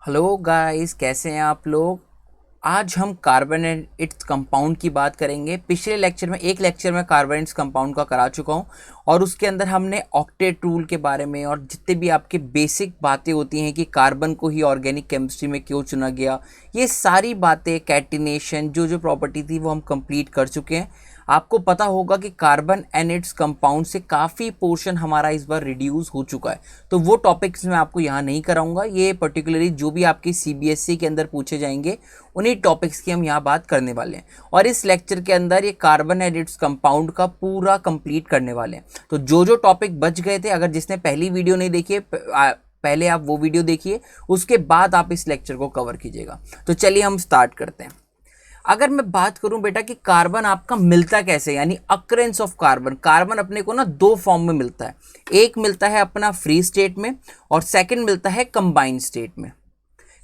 Hello guys, कैसे हैं आप लोग। आज हम कार्बन एंड इट्स कंपाउंड की बात करेंगे। पिछले लेक्चर में एक लेक्चर में कार्बन एंड इट्स कंपाउंड का करा चुका हूं और उसके अंदर हमने ऑक्टेट रूल के बारे में और जितने भी आपके बेसिक बातें होती हैं कि कार्बन को ही ऑर्गेनिक केमिस्ट्री में क्यों चुना गया, ये सारी बातें, कैटिनेशन, जो जो प्रॉपर्टी थी वो हम कंप्लीट कर चुके हैं। आपको पता होगा कि कार्बन एंड इट्स कंपाउंड से काफ़ी पोर्शन हमारा इस बार रिड्यूस हो चुका है, तो वो टॉपिक्स मैं आपको यहाँ नहीं कराऊंगा। ये पर्टिकुलरली जो भी आपकी सीबीएसई के अंदर पूछे जाएंगे उन्हीं टॉपिक्स की हम यहाँ बात करने वाले हैं और इस लेक्चर के अंदर ये कार्बन एंड इट्स कंपाउंड का पूरा कंप्लीट करने वाले हैं। तो जो जो टॉपिक बच गए थे, अगर जिसने पहली वीडियो नहीं देखी है, पहले आप वो वीडियो देखिए, उसके बाद आप इस लेक्चर को कवर कीजिएगा। तो चलिए हम स्टार्ट करते हैं। अगर मैं बात करूं बेटा कि कार्बन आपका मिलता कैसे, यानी अक्रेंस ऑफ कार्बन। कार्बन अपने को ना दो फॉर्म में मिलता है, एक मिलता है अपना फ्री स्टेट में और सेकंड मिलता है कंबाइंड स्टेट में।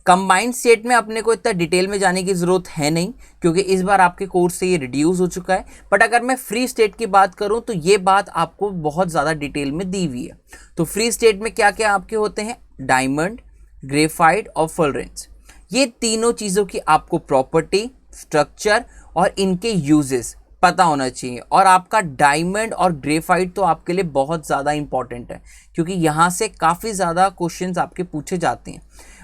कंबाइंड स्टेट में अपने को इतना डिटेल में जाने की ज़रूरत है नहीं, क्योंकि इस बार आपके कोर्स से ये रिड्यूस हो चुका है। बट अगर मैं फ्री स्टेट की बात करूं तो ये बात आपको बहुत ज़्यादा डिटेल में दी हुई है। तो फ्री स्टेट में क्या क्या आपके होते हैं, डायमंड, ग्रेफाइट और फुलरेंस। ये तीनों चीज़ों की आपको प्रॉपर्टी, स्ट्रक्चर और इनके यूजेस पता होना चाहिए। और आपका डायमंड और ग्रेफाइट तो आपके लिए बहुत ज़्यादा इंपॉर्टेंट है, क्योंकि यहाँ से काफ़ी ज़्यादा क्वेश्चंस आपके पूछे जाते हैं।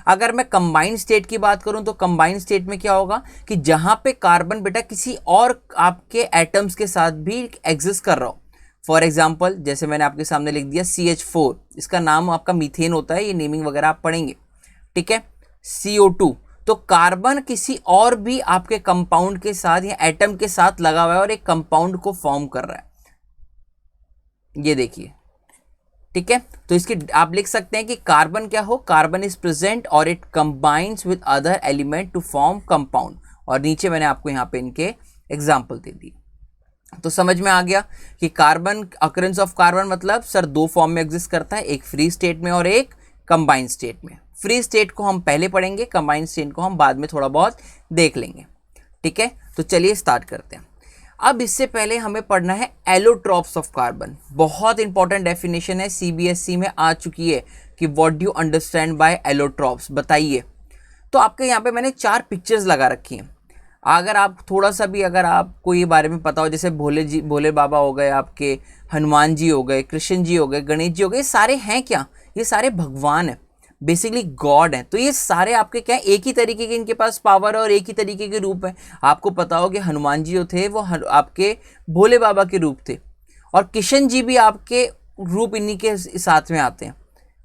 अगर मैं कंबाइंड स्टेट की बात करूं तो कंबाइंड स्टेट में क्या होगा कि जहां पे कार्बन बेटा किसी और आपके एटम्स के साथ भी एग्जिस्ट कर रहा हो। फॉर एग्जाम्पल, जैसे मैंने आपके सामने लिख दिया CH4, इसका नाम आपका मीथेन होता है, ये नेमिंग वगैरह आप पढ़ेंगे, ठीक है। CO2, तो कार्बन किसी और भी आपके कंपाउंड के साथ या एटम के साथ लगा हुआ है और एक कंपाउंड को फॉर्म कर रहा है, ये देखिए, ठीक है। तो इसके आप लिख सकते हैं कि कार्बन क्या हो, कार्बन इज प्रेजेंट और it combines with other element to form compound. और नीचे मैंने आपको यहाँ पे इनके एग्जाम्पल दे दी। तो समझ में आ गया कि कार्बन, अकरेंस ऑफ कार्बन मतलब सर दो फॉर्म में एग्जिस्ट करता है, एक फ्री स्टेट में और एक कंबाइंड स्टेट में। फ्री स्टेट को हम पहले पढ़ेंगे, कंबाइंड स्टेट को हम बाद में थोड़ा बहुत देख लेंगे, ठीक है। तो चलिए स्टार्ट करते हैं। अब इससे पहले हमें पढ़ना है एलोट्रॉप्स ऑफ कार्बन। बहुत इंपॉर्टेंट डेफिनेशन है, सीबीएसई में आ चुकी है कि what do you understand by allotropes, बताइए। तो आपके यहाँ पे मैंने 4 पिक्चर्स लगा रखी हैं। अगर आप थोड़ा सा भी, अगर आपको ये बारे में पता हो, जैसे भोले जी, भोले बाबा हो गए आपके, हनुमान जी हो गए, कृष्ण जी हो गए, गणेश जी हो गए, ये सारे हैं क्या, ये सारे भगवान हैं, बेसिकली गॉड हैं। तो ये सारे आपके क्या है, एक ही तरीके के इनके पास पावर है और एक ही तरीके के रूप है। आपको पता हो कि हनुमान जी जो थे वो आपके भोले बाबा के रूप थे और किशन जी भी आपके रूप इन्हीं के साथ में आते हैं।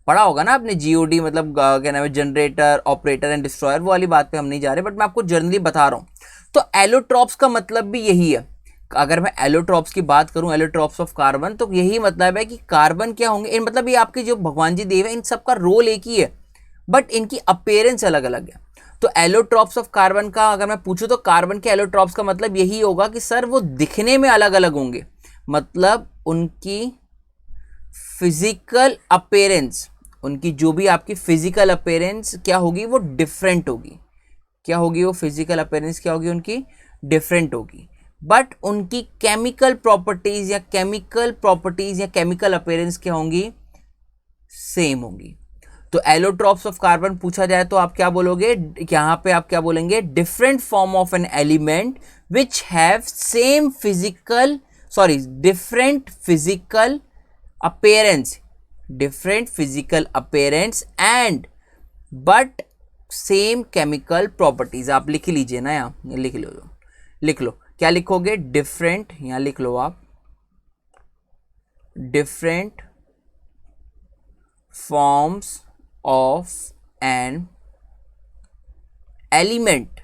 पढ़ा होगा ना आपने GOD, मतलब क्या नाम है, जनरेटर, ऑपरेटर एंड डिस्ट्रॉयर। वो वाली बात पे हम नहीं जा रहे, बट मैं आपको जनरली बता रहा हूँ। तो एलोट्रॉप्स का मतलब भी यही है। अगर मैं एलोट्रॉप्स की बात करूं, एलोट्रॉप्स ऑफ कार्बन, तो यही मतलब है कि कार्बन क्या होंगे, इन मतलब ये आपके जो भगवान जी देव है, इन सबका रोल एक ही है, बट इनकी अपीयरेंस अलग अलग है। तो एलोट्रॉप्स ऑफ कार्बन का अगर मैं पूछूं तो कार्बन के एलोट्रॉप्स का मतलब यही होगा कि सर वो दिखने में अलग अलग होंगे, मतलब उनकी फिजिकल अपीयरेंस, उनकी जो भी आपकी फिजिकल अपीयरेंस क्या होगी वो डिफरेंट होगी। क्या होगी वो फिजिकल अपीयरेंस, क्या होगी उनकी, डिफरेंट होगी। बट उनकी केमिकल प्रॉपर्टीज या केमिकल अपीयरेंस क्या होंगी, सेम होंगी। तो एलोट्रॉप्स ऑफ कार्बन पूछा जाए तो आप क्या बोलोगे, यहां पे आप क्या बोलेंगे, different form of an element which have same physical, sorry, different physical appearance, different physical appearance and but same chemical properties. आप लिख लीजिए ना, यहाँ लिख लो, लिख लो, क्या लिखोगे, डिफरेंट, यहाँ लिख लो आप, different forms of an element,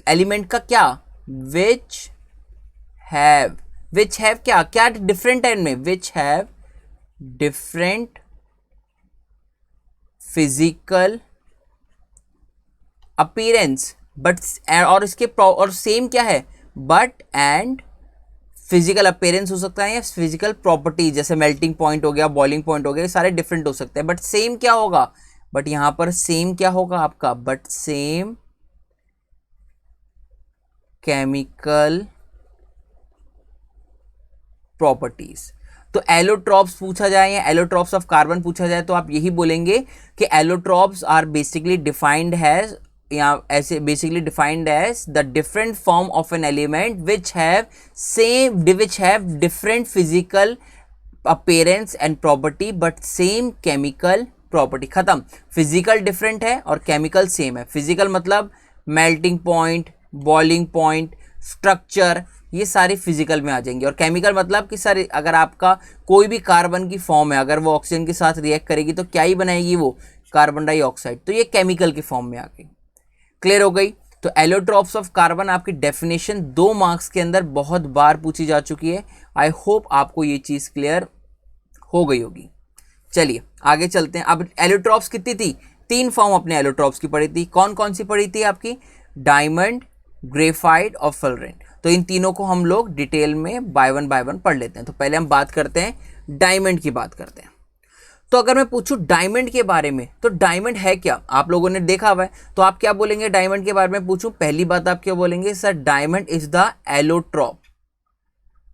element का क्या, विच हैव, विच हैव क्या क्या डिफरेंट है इनमें, विच have different physical appearance but, और इसके और सेम क्या है, बट एंड फिजिकल अपीयरेंस हो सकता है या फिजिकल प्रॉपर्टीज, जैसे मेल्टिंग पॉइंट हो गया, बॉइलिंग पॉइंट हो गया, ये सारे डिफरेंट हो सकते हैं, बट सेम क्या होगा, बट यहां पर सेम क्या होगा आपका, बट सेम केमिकल प्रॉपर्टीज। तो एलोट्रॉप्स पूछा जाए या एलोट्रॉप्स ऑफ कार्बन पूछा जाए तो आप यही बोलेंगे कि allotropes are basically defined has, या ऐसे basically defined as the different form of an element which have different physical appearance and property but same chemical property. खत्म। फिजिकल डिफरेंट है और केमिकल सेम है। फिजिकल मतलब melting point, boiling point, structure, ये सारी physical में आ जाएंगे। और केमिकल मतलब कि सर अगर आपका कोई भी कार्बन की फॉर्म है, अगर वो ऑक्सीजन के साथ रिएक्ट करेगी तो क्या ही बनाएगी वो, कार्बन डाइऑक्साइड, तो ये केमिकल की फॉर्म में आ गई। क्लियर हो गई। तो एलोट्रॉप्स ऑफ कार्बन आपकी डेफिनेशन 2 मार्क्स के अंदर बहुत बार पूछी जा चुकी है। आई होप आपको ये चीज़ क्लियर हो गई होगी। चलिए आगे चलते हैं। अब एलोट्रॉप्स कितनी थी, 3 फॉर्म अपने एलोट्रॉप्स की पढ़ी थी। कौन कौन सी पढ़ी थी आपकी, डायमंड, ग्रेफाइट और फुलरेंट। तो इन तीनों को हम लोग डिटेल में बाय वन पढ़ लेते हैं। तो पहले हम बात करते हैं डायमंड की बात करते हैं। तो अगर मैं पूछूं डायमंड के बारे में तो डायमंड है क्या, आप लोगों ने देखा हुआ है, तो आप क्या बोलेंगे डायमंड के बारे में पूछूं, पहली बात आप क्या बोलेंगे, sir diamond is the allotrope,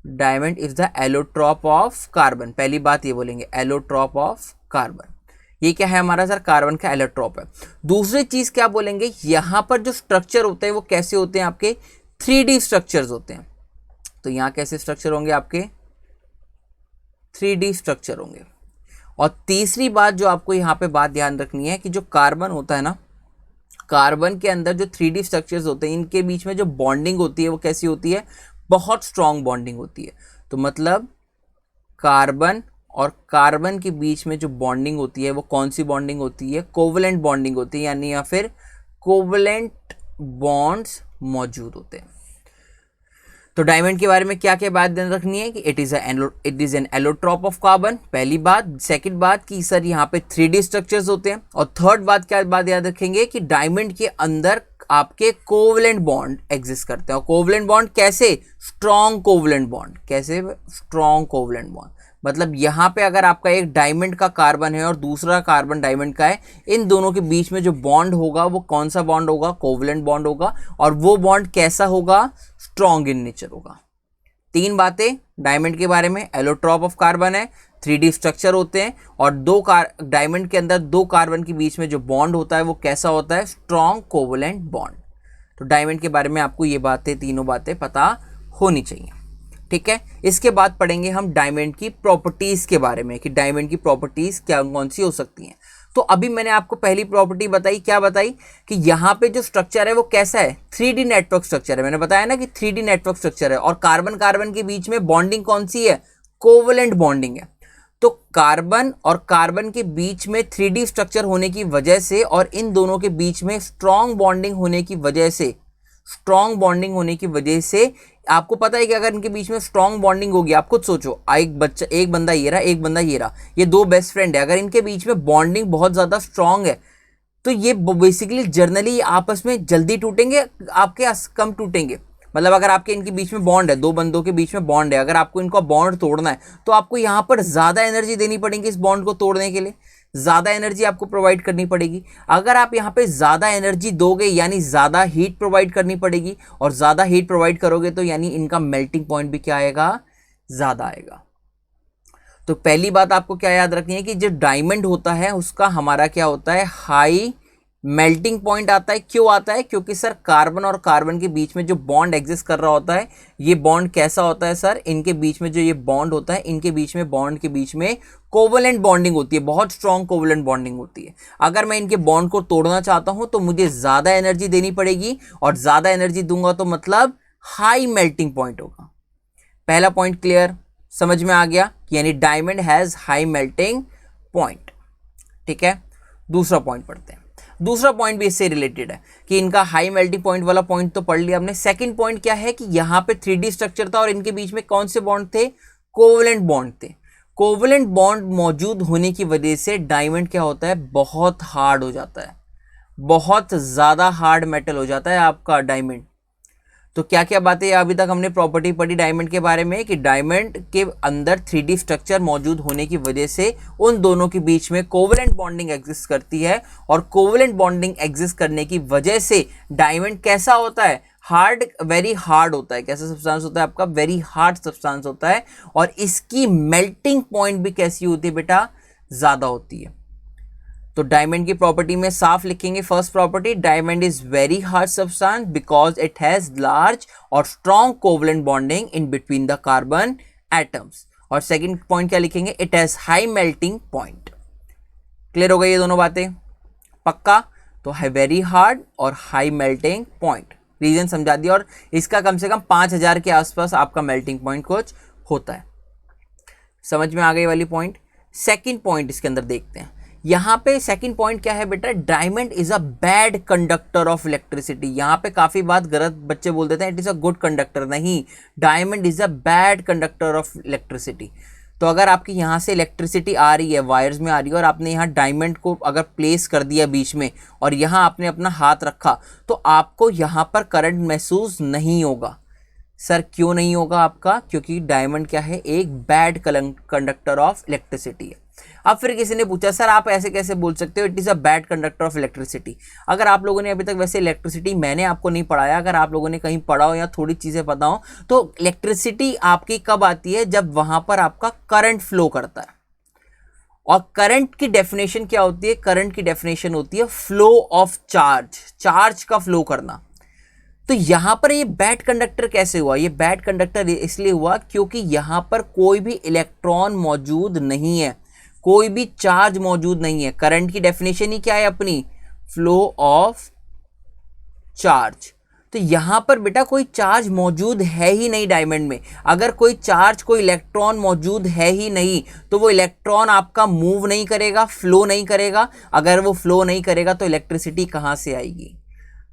diamond is the allotrope of carbon. पहली बात ये बोलेंगे एलोट्रॉप ऑफ कार्बन, ये क्या है हमारा सर, कार्बन का एलोट्रॉप है। दूसरी चीज क्या बोलेंगे, यहां पर जो स्ट्रक्चर होते हैं वो कैसे होते हैं, आपके 3D स्ट्रक्चर्स होते हैं। तो यहां कैसे स्ट्रक्चर होंगे, आपके 3D स्ट्रक्चर होंगे। और तीसरी बात जो आपको यहाँ पे बात ध्यान रखनी है कि जो कार्बन होता है ना, कार्बन के अंदर जो 3D स्ट्रक्चर्स होते हैं इनके बीच में जो बॉन्डिंग होती है वो कैसी होती है, बहुत स्ट्रॉन्ग बॉन्डिंग होती है। तो मतलब कार्बन और कार्बन के बीच में जो बॉन्डिंग होती है वो कौन सी बॉन्डिंग होती है, कोवलेंट बॉन्डिंग होती है, यानी या फिर कोवलेंट बॉन्ड्स मौजूद होते हैं। तो डायमंड के बारे में क्या क्या बात ध्यान रखनी है कि it is an allotrope of carbon, पहली बात। सेकंड बात कि सर यहाँ पे 3D स्ट्रक्चर्स होते हैं। और थर्ड बात क्या बात याद रखेंगे कि डायमंड के अंदर आपके कोवलेंट बॉन्ड एग्जिस्ट करते हैं। और कोवलेंट बॉन्ड कैसे, स्ट्रॉन्ग कोवलेंट बॉन्ड, कैसे, स्ट्रॉन्ग कोवलेंट बॉन्ड। मतलब यहाँ पे अगर आपका एक डायमंड का कार्बन है और दूसरा कार्बन डायमंड का है, इन दोनों के बीच में जो बॉन्ड होगा वो कौन सा बॉन्ड होगा, कोवलेंट बॉन्ड होगा। और वो बॉन्ड कैसा होगा, स्ट्रॉन्ग इन नेचर होगा। 3 बातें डायमंड के बारे में, एलोट्रॉप ऑफ कार्बन है, 3D स्ट्रक्चर होते हैं, और डायमंड के अंदर 2 कार्बन के बीच में जो बॉन्ड होता है वो कैसा होता है, स्ट्रॉन्ग कोवलेंट बॉन्ड। तो डायमंड के बारे में आपको ये बातें, तीनों बातें पता होनी चाहिए। ठीक है, इसके बाद पढ़ेंगे हम डायमंड की प्रॉपर्टीज के बारे में कि डायमंड की प्रॉपर्टीज क्या कौन सी हो सकती हैं। तो अभी मैंने आपको पहली प्रॉपर्टी बताई, क्या बताई कि यहाँ पे जो स्ट्रक्चर है वो कैसा है, 3D नेटवर्क स्ट्रक्चर है। मैंने बताया ना कि 3D नेटवर्क स्ट्रक्चर है। और कार्बन कार्बन के बीच में बॉन्डिंग कौन सी है, कोवलेंट बॉन्डिंग है। तो कार्बन और कार्बन के बीच में 3D स्ट्रक्चर होने की वजह से और इन दोनों के बीच में स्ट्रॉन्ग बॉन्डिंग होने की वजह से, स्ट्रॉन्ग बॉन्डिंग होने की वजह से आपको पता है कि अगर इनके बीच में स्ट्रॉन्ग बॉन्डिंग होगी, आप खुद सोचो, एक बंदा ये रहा, एक बंदा ये रहा, ये 2 बेस्ट फ्रेंड है, अगर इनके बीच में बॉन्डिंग बहुत ज़्यादा स्ट्रॉन्ग है तो ये बेसिकली जर्नली आपस में जल्दी टूटेंगे, आपके कम टूटेंगे। मतलब अगर आपके इनके बीच में बॉन्ड है, 2 बंदों के बीच में बॉन्ड है, अगर आपको इनका बॉन्ड तोड़ना है तो आपको यहाँ पर ज़्यादा एनर्जी देनी पड़ेगी इस बॉन्ड को तोड़ने के लिए, ज़्यादा एनर्जी आपको प्रोवाइड करनी पड़ेगी। अगर आप यहाँ पे ज़्यादा एनर्जी दोगे यानी ज़्यादा हीट प्रोवाइड करनी पड़ेगी, और ज़्यादा हीट प्रोवाइड करोगे तो यानी इनका मेल्टिंग पॉइंट भी क्या आएगा, ज़्यादा आएगा। तो पहली बात आपको क्या याद रखनी है कि जो डायमंड होता है उसका हमारा क्या होता है, हाई मेल्टिंग पॉइंट आता है। क्यों आता है, क्योंकि सर कार्बन और कार्बन के बीच में जो बॉन्ड एग्जिस्ट कर रहा होता है, ये बॉन्ड कैसा होता है सर, इनके बीच में जो ये बॉन्ड होता है, इनके बीच में बॉन्ड के बीच में कोवलेंट बॉन्डिंग होती है, बहुत स्ट्रॉन्ग कोवलेंट बॉन्डिंग होती है। अगर मैं इनके बॉन्ड को तोड़ना चाहता हूं तो मुझे ज़्यादा एनर्जी देनी पड़ेगी, और ज़्यादा एनर्जी दूंगा तो मतलब हाई मेल्टिंग पॉइंट होगा। पहला पॉइंट क्लियर, समझ में आ गया, यानी diamond has high melting point. ठीक है, दूसरा पॉइंट पढ़ते हैं। दूसरा पॉइंट भी इससे रिलेटेड है कि इनका हाई मेल्टिंग पॉइंट वाला पॉइंट तो पढ़ लिया हमने। सेकंड पॉइंट क्या है कि यहाँ पे 3D स्ट्रक्चर था और इनके बीच में कौन से बॉन्ड थे, कोवलेंट बॉन्ड थे। कोवलेंट बॉन्ड मौजूद होने की वजह से डायमंड क्या होता है, बहुत हार्ड हो जाता है, बहुत ज़्यादा हार्ड मेटल हो जाता है आपका डायमंड। तो क्या क्या बातें अभी तक हमने प्रॉपर्टी पढ़ी डायमंड के बारे में कि डायमंड के अंदर 3D स्ट्रक्चर मौजूद होने की वजह से उन दोनों के बीच में कोवलेंट बॉन्डिंग एग्जिस्ट करती है, और कोवलेंट बॉन्डिंग एग्जिस्ट करने की वजह से डायमंड कैसा होता है, हार्ड, वेरी हार्ड होता है। कैसा सब्सटेंस होता है आपका? वेरी हार्ड सब्सटेंस होता है। और इसकी मेल्टिंग पॉइंट भी कैसी होती है बेटा? ज़्यादा होती है। तो डायमंड की प्रॉपर्टी में साफ लिखेंगे, first property, diamond is very hard substance because it has large और strong covalent bonding in between the carbon atoms. और सेकंड पॉइंट क्या लिखेंगे? It has high melting point. Clear हो गई ये दोनों बातें? पक्का? तो है वेरी हार्ड और हाई मेल्टिंग पॉइंट, रीजन समझा दिया। और इसका कम से कम 5000 के आसपास आपका मेल्टिंग पॉइंट कुछ होता है। समझ में आ गई वाली पॉइंट? सेकंड पॉइंट इसके अंदर देखते हैं। यहाँ पे सेकंड पॉइंट क्या है बेटा? Diamond is a bad conductor of electricity. यहाँ पे काफी बात गलत बच्चे बोल देते हैं, it is a good conductor. नहीं, diamond is a bad conductor of electricity. तो अगर आपकी यहाँ से इलेक्ट्रिसिटी आ रही है, वायर्स में आ रही है, और आपने यहाँ डायमंड को अगर प्लेस कर दिया बीच में और यहाँ आपने अपना हाथ रखा, तो आपको यहाँ पर करंट महसूस नहीं होगा। सर क्यों नहीं होगा आपका? क्योंकि डायमंड क्या है? एक बैड कंडक्टर ऑफ इलेक्ट्रिसिटी है। अब फिर किसी ने पूछा सर आप ऐसे कैसे बोल सकते हो it is a bad conductor of electricity? अगर आप लोगों ने अभी तक वैसे इलेक्ट्रिसिटी मैंने आपको नहीं पढ़ाया, अगर आप लोगों ने कहीं पढ़ा हो या थोड़ी चीज़ें पता हो, तो इलेक्ट्रिसिटी आपकी कब आती है? जब वहाँ पर आपका करंट फ्लो करता है। और करंट की डेफिनेशन क्या होती है? करंट की डेफिनेशन होती है फ्लो ऑफ चार्ज, चार्ज का फ्लो करना। तो यहां पर ये बैड कंडक्टर कैसे हुआ? ये बैड कंडक्टर इसलिए हुआ क्योंकि यहां पर कोई भी इलेक्ट्रॉन मौजूद नहीं है, कोई भी चार्ज मौजूद नहीं है। करंट की डेफिनेशन ही क्या है अपनी? Flow of charge. तो यहां पर बेटा कोई चार्ज मौजूद है ही नहीं डायमंड में। अगर कोई चार्ज, कोई इलेक्ट्रॉन मौजूद है ही नहीं, तो वो इलेक्ट्रॉन आपका मूव नहीं करेगा, फ्लो नहीं करेगा। अगर वो फ्लो नहीं करेगा तो इलेक्ट्रिसिटी कहां से आएगी?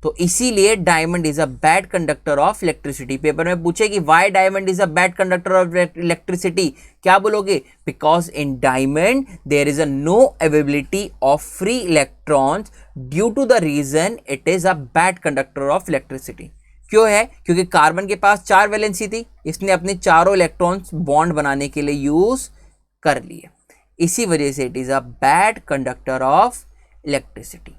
तो इसीलिए diamond is a bad conductor of electricity. Paper में पूछे कि why diamond is a bad conductor of electricity, क्या बोलोगे? Because in diamond there is a no availability of free electrons due to the reason it is a bad conductor of electricity. क्यों है? क्योंकि carbon के पास 4 valency थी, इसने अपने चारों इलेक्ट्रॉन्स बॉन्ड बनाने के लिए यूज कर लिए। इसी वजह से it is a bad conductor of electricity.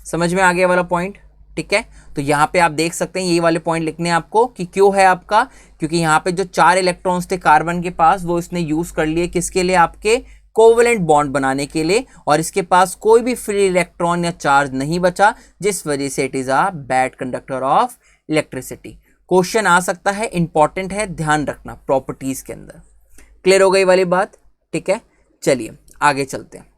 समझ में आ गया वाला पॉइंट? ठीक है, तो यहाँ पे आप देख सकते हैं, यही वाले पॉइंट लिखने हैं आपको कि क्यों है आपका, क्योंकि यहाँ पे जो 4 इलेक्ट्रॉन्स थे कार्बन के पास, वो इसने यूज कर लिए किसके लिए? आपके कोवेलेंट बॉन्ड बनाने के लिए। और इसके पास कोई भी फ्री इलेक्ट्रॉन या चार्ज नहीं बचा, जिस वजह से it is a bad conductor of electricity. Question आ सकता है, इंपॉर्टेंट है, ध्यान रखना प्रॉपर्टीज के अंदर। क्लियर हो गई वाली बात? ठीक है, चलिए आगे चलते हैं।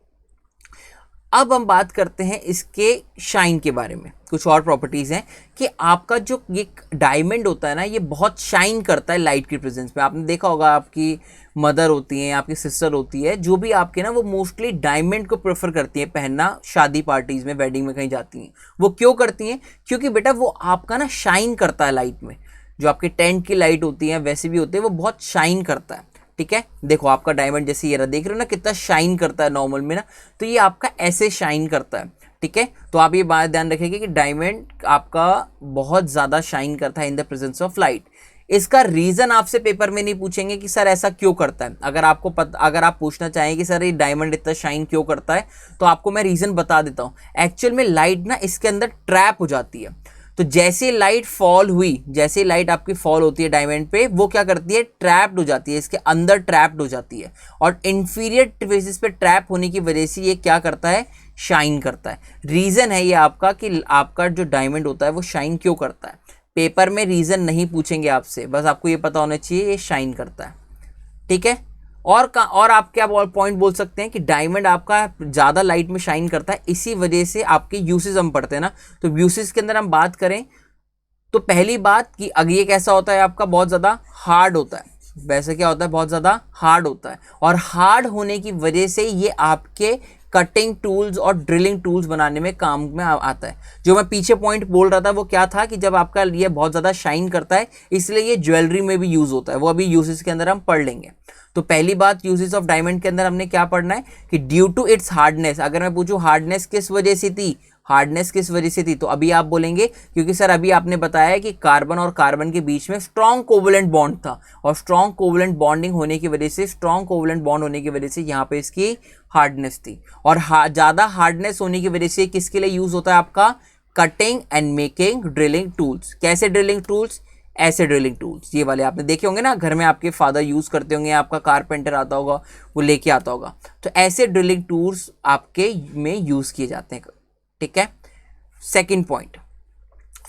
अब हम बात करते हैं इसके शाइन के बारे में। कुछ और प्रॉपर्टीज़ हैं कि आपका जो ये डायमंड होता है ना, ये बहुत शाइन करता है लाइट की प्रेजेंस में। आपने देखा होगा आपकी मदर होती हैं, आपकी सिस्टर होती है, जो भी आपके ना, वो मोस्टली डायमंड को प्रेफर करती हैं पहनना शादी पार्टीज़ में, वेडिंग में कहीं जाती हैं। वो क्यों करती हैं? क्योंकि बेटा वो आपका ना शाइन करता है लाइट में। जो आपके टेंट की लाइट होती है वैसे भी होते हैं, वो बहुत शाइन करता है। ठीक है, देखो आपका डायमंड जैसे ये रहा, देख रहे हो ना कितना शाइन करता है नॉर्मल में ना, तो ये आपका ऐसे शाइन करता है। ठीक है, तो आप ये बात ध्यान रखेंगे कि डायमंड आपका बहुत ज़्यादा शाइन करता है in the presence of light. इसका रीज़न आपसे पेपर में नहीं पूछेंगे कि सर ऐसा क्यों करता है। अगर आप पूछना चाहें कि सर ये डायमंड इतना शाइन क्यों करता है, तो आपको मैं रीज़न बता देता हूँ। एक्चुअल में लाइट ना इसके अंदर ट्रैप हो जाती है। तो जैसे लाइट फॉल हुई, जैसे लाइट आपकी फॉल होती है डायमंड पे, वो क्या करती है? ट्रैप्ड हो जाती है, इसके अंदर ट्रैप्ड हो जाती है। और इंफीरियर फेसेस पे ट्रैप होने की वजह से ये क्या करता है? शाइन करता है। रीज़न है ये आपका कि आपका जो डायमंड होता है वो शाइन क्यों करता है। पेपर में रीज़न नहीं पूछेंगे आपसे, बस आपको ये पता होना चाहिए ये शाइन करता है। ठीक है, और आप क्या पॉइंट बोल सकते हैं कि डायमंड आपका ज़्यादा लाइट में शाइन करता है, इसी वजह से आपके यूसेज हम पढ़ते हैं ना। तो यूसेज के अंदर हम बात करें तो पहली बात कि अगर ये कैसा होता है आपका, बहुत ज़्यादा हार्ड होता है। वैसे क्या होता है? बहुत ज़्यादा हार्ड होता है। और हार्ड होने की वजह से ये आपके कटिंग टूल्स और ड्रिलिंग टूल्स बनाने में काम में आता है। जो मैं पीछे पॉइंट बोल रहा था वो क्या था कि जब आपका ये बहुत ज़्यादा शाइन करता है, इसलिए ये ज्वेलरी में भी यूज़ होता है। वो अभी यूसेज के अंदर हम पढ़ लेंगे। तो पहली बात यूजेस ऑफ डायमंड के अंदर हमने क्या पढ़ना है कि ड्यू टू इट्स हार्डनेस। अगर मैं पूछूं हार्डनेस किस वजह से थी, हार्डनेस किस वजह से थी, तो अभी आप बोलेंगे क्योंकि सर अभी आपने बताया कि कार्बन और कार्बन के बीच में स्ट्रॉन्ग कोवलेंट बॉन्ड था, और स्ट्रॉन्ग कोवलेंट बॉन्डिंग होने की वजह से, स्ट्रॉन्ग कोवलेंट बॉन्ड होने की वजह से यहाँ पे इसकी हार्डनेस थी। और ज़्यादा हार्डनेस होने की वजह से किसके लिए यूज होता है? आपका cutting and making drilling tools. कैसे ड्रिलिंग टूल्स? ऐसे ड्रिलिंग टूल्स, ये वाले आपने देखे होंगे ना, घर में आपके फादर यूज़ करते होंगे, आपका कारपेंटर आता होगा वो लेके आता होगा। तो ऐसे ड्रिलिंग टूल्स आपके में यूज़ किए जाते हैं, ठीक है। Second point,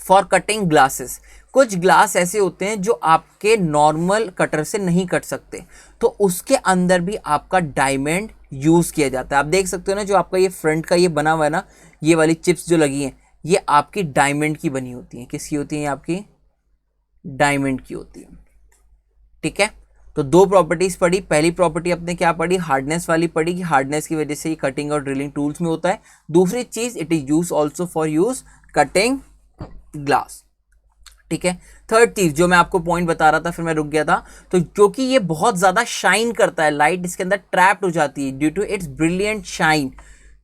for cutting glasses. कुछ ग्लास ऐसे होते हैं जो आपके नॉर्मल कटर से नहीं कट सकते, तो उसके अंदर भी आपका डायमंड यूज़ किया जाता है। आप देख सकते हो ना, जो आपका ये फ्रंट का ये बना हुआ है ना, ये वाली चिप्स जो लगी हैं, ये आपकी डायमंड की बनी होती हैं। किसकी होती हैं? आपकी डायमंड की होती है, ठीक है। तो दो प्रॉपर्टीज पढ़ी। पहली प्रॉपर्टी अपने क्या पढ़ी? हार्डनेस वाली पढ़ी, कि हार्डनेस की वजह से ये कटिंग और ड्रिलिंग टूल्स में होता है। दूसरी चीज, it is use also for use cutting glass, ठीक है। थर्ड चीज जो मैं आपको पॉइंट बता रहा था, फिर मैं रुक गया था, तो क्योंकि ये बहुत ज्यादा शाइन करता है, लाइट इसके अंदर ट्रैप्ड हो जाती है due to its brilliant shine,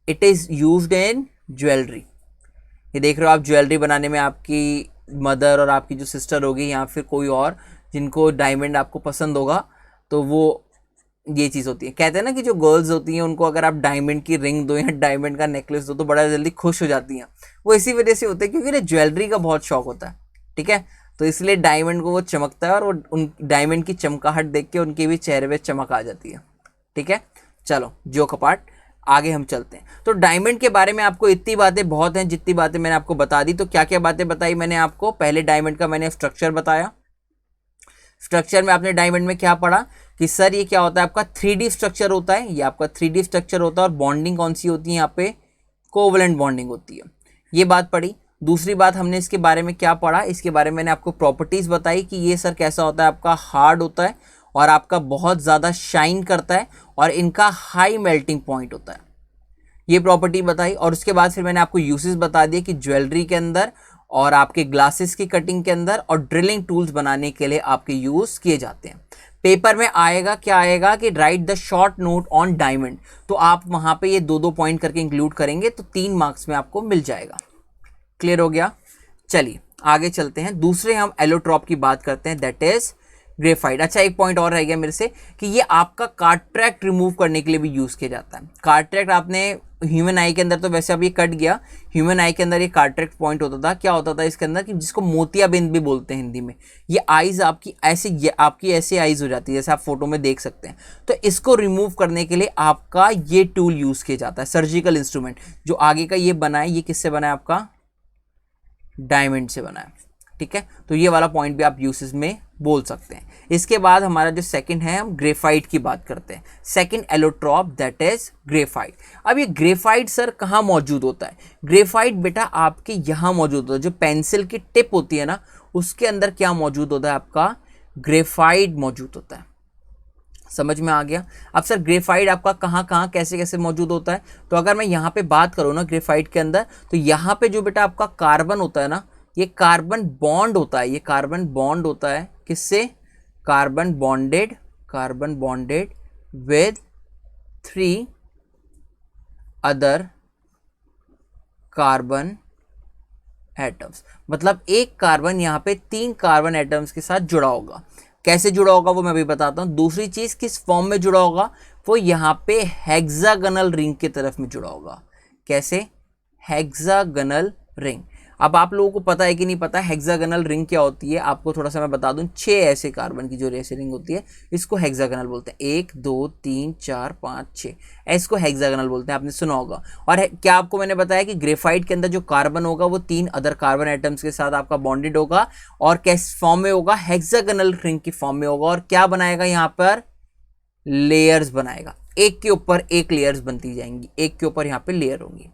it is used in jewellery. ये देख रहे हो आप, ज्वेलरी बनाने में आपकी मदर और आपकी जो सिस्टर होगी या फिर कोई और जिनको डायमंड आपको पसंद होगा, तो वो ये चीज़ होती है। कहते हैं ना कि जो गर्ल्स होती हैं उनको अगर आप डायमंड की रिंग दो या डायमंड का नेकलेस दो तो बड़ा जल्दी खुश हो जाती हैं। वो इसी वजह से होता है क्योंकि ना ज्वेलरी का बहुत शौक होता है, ठीक है। तो इसलिए डायमंड को वो चमकता है और वो उन डायमंड की चमकाहट देख के उनके भी चेहरे पे चमक आ जाती है, ठीक है। चलो जो कपाट, आगे हम चलते हैं। तो डायमंड के बारे में आपको इतनी बातें बहुत हैं, जितनी बातें मैंने आपको बता दी। तो क्या क्या बातें बताई मैंने आपको? पहले डायमंड का मैंने स्ट्रक्चर बताया। स्ट्रक्चर में आपने डायमंड में क्या पढ़ा कि सर ये क्या होता है? आपका 3D स्ट्रक्चर होता है, ये आपका 3D स्ट्रक्चर होता है। और बॉन्डिंग कौन सी होती है? यहाँ पे कोवलेंट बॉन्डिंग होती है, ये बात पढ़ी। दूसरी बात हमने इसके बारे में क्या पढ़ा? इसके बारे में मैंने आपको प्रॉपर्टीज बताई कि ये सर कैसा होता है? आपका हार्ड होता है और आपका बहुत ज़्यादा शाइन करता है और इनका हाई मेल्टिंग पॉइंट होता है, ये प्रॉपर्टी बताई। और उसके बाद फिर मैंने आपको यूसेस बता दिए कि ज्वेलरी के अंदर और आपके ग्लासेस की कटिंग के अंदर और ड्रिलिंग टूल्स बनाने के लिए आपके यूज किए जाते हैं। पेपर में आएगा क्या आएगा कि right the short note on diamond, तो आप वहां पे ये दो पॉइंट करके इंक्लूड करेंगे तो 3 मार्क्स में आपको मिल जाएगा। क्लियर हो गया? चलिए आगे चलते हैं। दूसरे हम एलोट्रॉप की बात करते हैं, दैट इज ग्रेफाइट। अच्छा एक पॉइंट और रह गया मेरे से कि ये आपका कार्ट्रैक्ट रिमूव करने के लिए भी यूज किया जाता है। कार्ट्रैक्ट आपने ह्यूमन आई के अंदर, तो वैसे अब ये कट गया, ह्यूमन आई के अंदर ये कार्ट्रैक्ट पॉइंट होता था। क्या होता था इसके अंदर कि जिसको मोतियाबिंद भी बोलते हैं हिंदी में, ये आईज आपकी ऐसे, ये आपकी ऐसे आईज हो जाती है जैसे आप फोटो में देख सकते हैं। तो इसको रिमूव करने के लिए आपका ये टूल यूज किया जाता है, सर्जिकल इंस्ट्रूमेंट। जो आगे का ये बना है, ये किससे बना है? आपका डायमंड से बना है, ठीक है। तो ये वाला पॉइंट भी आप यूसेज में बोल सकते हैं। इसके बाद हमारा जो सेकंड है, हम ग्रेफाइट की बात करते हैं। Second allotrope that is graphite. अब ये ग्रेफाइट सर कहाँ मौजूद होता है? ग्रेफाइट बेटा आपके यहाँ मौजूद होता है, जो पेंसिल की टिप होती है ना, उसके अंदर क्या मौजूद होता है? आपका ग्रेफाइट मौजूद होता है। समझ में आ गया? अब सर ग्रेफाइट आपका कहाँ कहाँ कैसे कैसे मौजूद होता है? तो अगर मैं यहाँ पे बात करूँ ना ग्रेफाइट के अंदर, तो यहाँ पे जो बेटा आपका कार्बन होता है ना, ये कार्बन बॉन्ड होता है, ये कार्बन बॉन्ड होता है किससे? Carbon bonded with 3 other carbon atoms. मतलब एक कार्बन यहाँ पे 3 कार्बन एटम्स के साथ जुड़ा होगा। कैसे जुड़ा होगा वो मैं भी बताता हूँ। दूसरी चीज किस फॉर्म में जुड़ा होगा? वो यहाँ पे हेक्सागोनल रिंग की तरफ में जुड़ा होगा। कैसे? Hexagonal ring. अब आप लोगों को पता है कि नहीं पता हेक्सागोनल रिंग क्या होती है? आपको थोड़ा सा मैं बता दूं, 6 ऐसे कार्बन की जो ऐसे रिंग होती है, इसको हेक्सागोनल बोलते हैं। 1 2 3 4 5 6, इसको हेक्सागोनल बोलते हैं, आपने सुना होगा। और क्या आपको मैंने बताया कि ग्रेफाइट के अंदर जो कार्बन होगा वो 3 अदर कार्बन एटम्स के साथ आपका बॉन्डेड होगा और किस फॉर्म में होगा? हेक्सागोनल रिंग की फॉर्म में होगा। और क्या बनाएगा? यहाँ पर लेयर्स बनाएगा, एक के ऊपर एक लेयर्स बनती जाएंगी, एक के ऊपर यहाँ पे लेयर होंगी।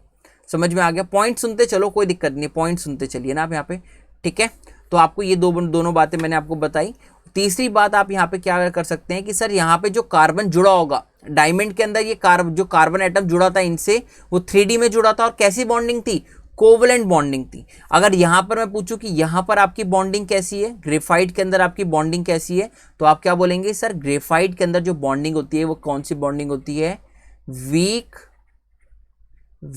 समझ में आ गया? पॉइंट सुनते चलो, कोई दिक्कत नहीं, पॉइंट सुनते चलिए ना आप यहाँ पे, ठीक है। तो आपको ये दोनों बातें मैंने आपको बताई। तीसरी बात आप यहाँ पे क्या कर सकते हैं कि सर यहाँ पे जो कार्बन जुड़ा होगा डायमंड के अंदर, ये जो कार्बन एटम जुड़ा था इनसे, वो 3D में जुड़ा था। और कैसी बॉन्डिंग थी? कोवलेंट बॉन्डिंग थी। अगर यहाँ पर मैं पूछूं कि यहाँ पर आपकी बॉन्डिंग कैसी है, ग्रेफाइट के अंदर आपकी बॉन्डिंग कैसी है, तो आप क्या बोलेंगे? सर ग्रेफाइट के अंदर जो बॉन्डिंग होती है वो कौन सी बॉन्डिंग होती है? वीक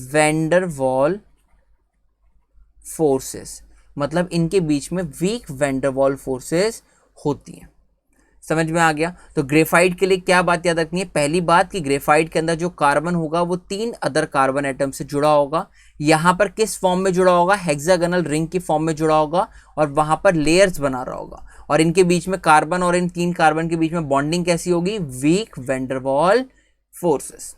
वैन डर वाल फोर्सेस। मतलब इनके बीच में वीक वैन डर वाल फोर्सेस होती हैं। समझ में आ गया? तो ग्रेफाइट के लिए क्या बात याद रखनी है? पहली बात कि ग्रेफाइट के अंदर जो कार्बन होगा वो 3 अदर कार्बन एटम से जुड़ा होगा। यहाँ पर किस फॉर्म में जुड़ा होगा, हेक्सागोनल रिंग की फॉर्म में जुड़ा होगा और वहाँ पर लेयर्स बना रहा होगा, और इनके बीच में कार्बन और इन 3 कार्बन के बीच में बॉन्डिंग कैसी होगी, वीक वैंडरवॉल फोर्सेस।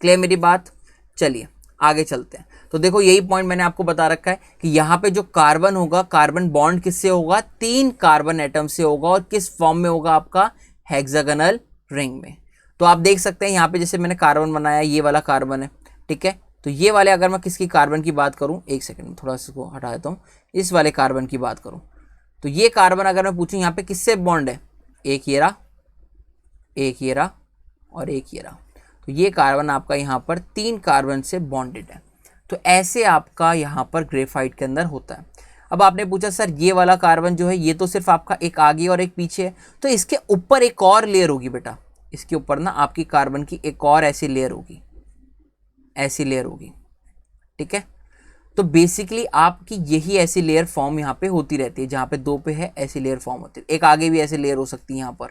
क्लियर मेरी बात? चलिए आगे चलते हैं। तो देखो यही पॉइंट मैंने आपको बता रखा है कि यहाँ पे जो कार्बन होगा, कार्बन बॉन्ड किससे होगा, 3 कार्बन एटम से होगा, और किस फॉर्म में होगा आपका, हेक्सागोनल रिंग में। तो आप देख सकते हैं यहाँ पे जैसे मैंने कार्बन बनाया, ये वाला कार्बन है, ठीक है। तो ये वाले अगर मैं किसकी कार्बन की बात करूँ, एक सेकेंड थोड़ा सा इसको हटा देता हूँ, इस वाले कार्बन की बात करूँ तो ये कार्बन अगर मैं पूछूँ यहाँ पे किससे बॉन्ड है, एक ये रहा, एक ये रहा और एक ये रहा। तो ये कार्बन आपका यहाँ पर 3 कार्बन से बॉन्डेड है। तो ऐसे आपका यहाँ पर ग्रेफाइट के अंदर होता है। अब आपने पूछा सर ये वाला कार्बन जो है ये तो सिर्फ आपका एक आगे और एक पीछे है, तो इसके ऊपर एक और लेयर होगी बेटा, इसके ऊपर ना आपकी कार्बन की एक और ऐसी लेयर होगी, ऐसी लेयर होगी, ठीक है। तो बेसिकली आपकी यही ऐसी लेयर फॉर्म यहाँ पे होती रहती है, जहाँ पे 2 पे है ऐसी लेयर फॉर्म होती है, एक आगे भी ऐसी लेयर हो सकती है यहाँ पर,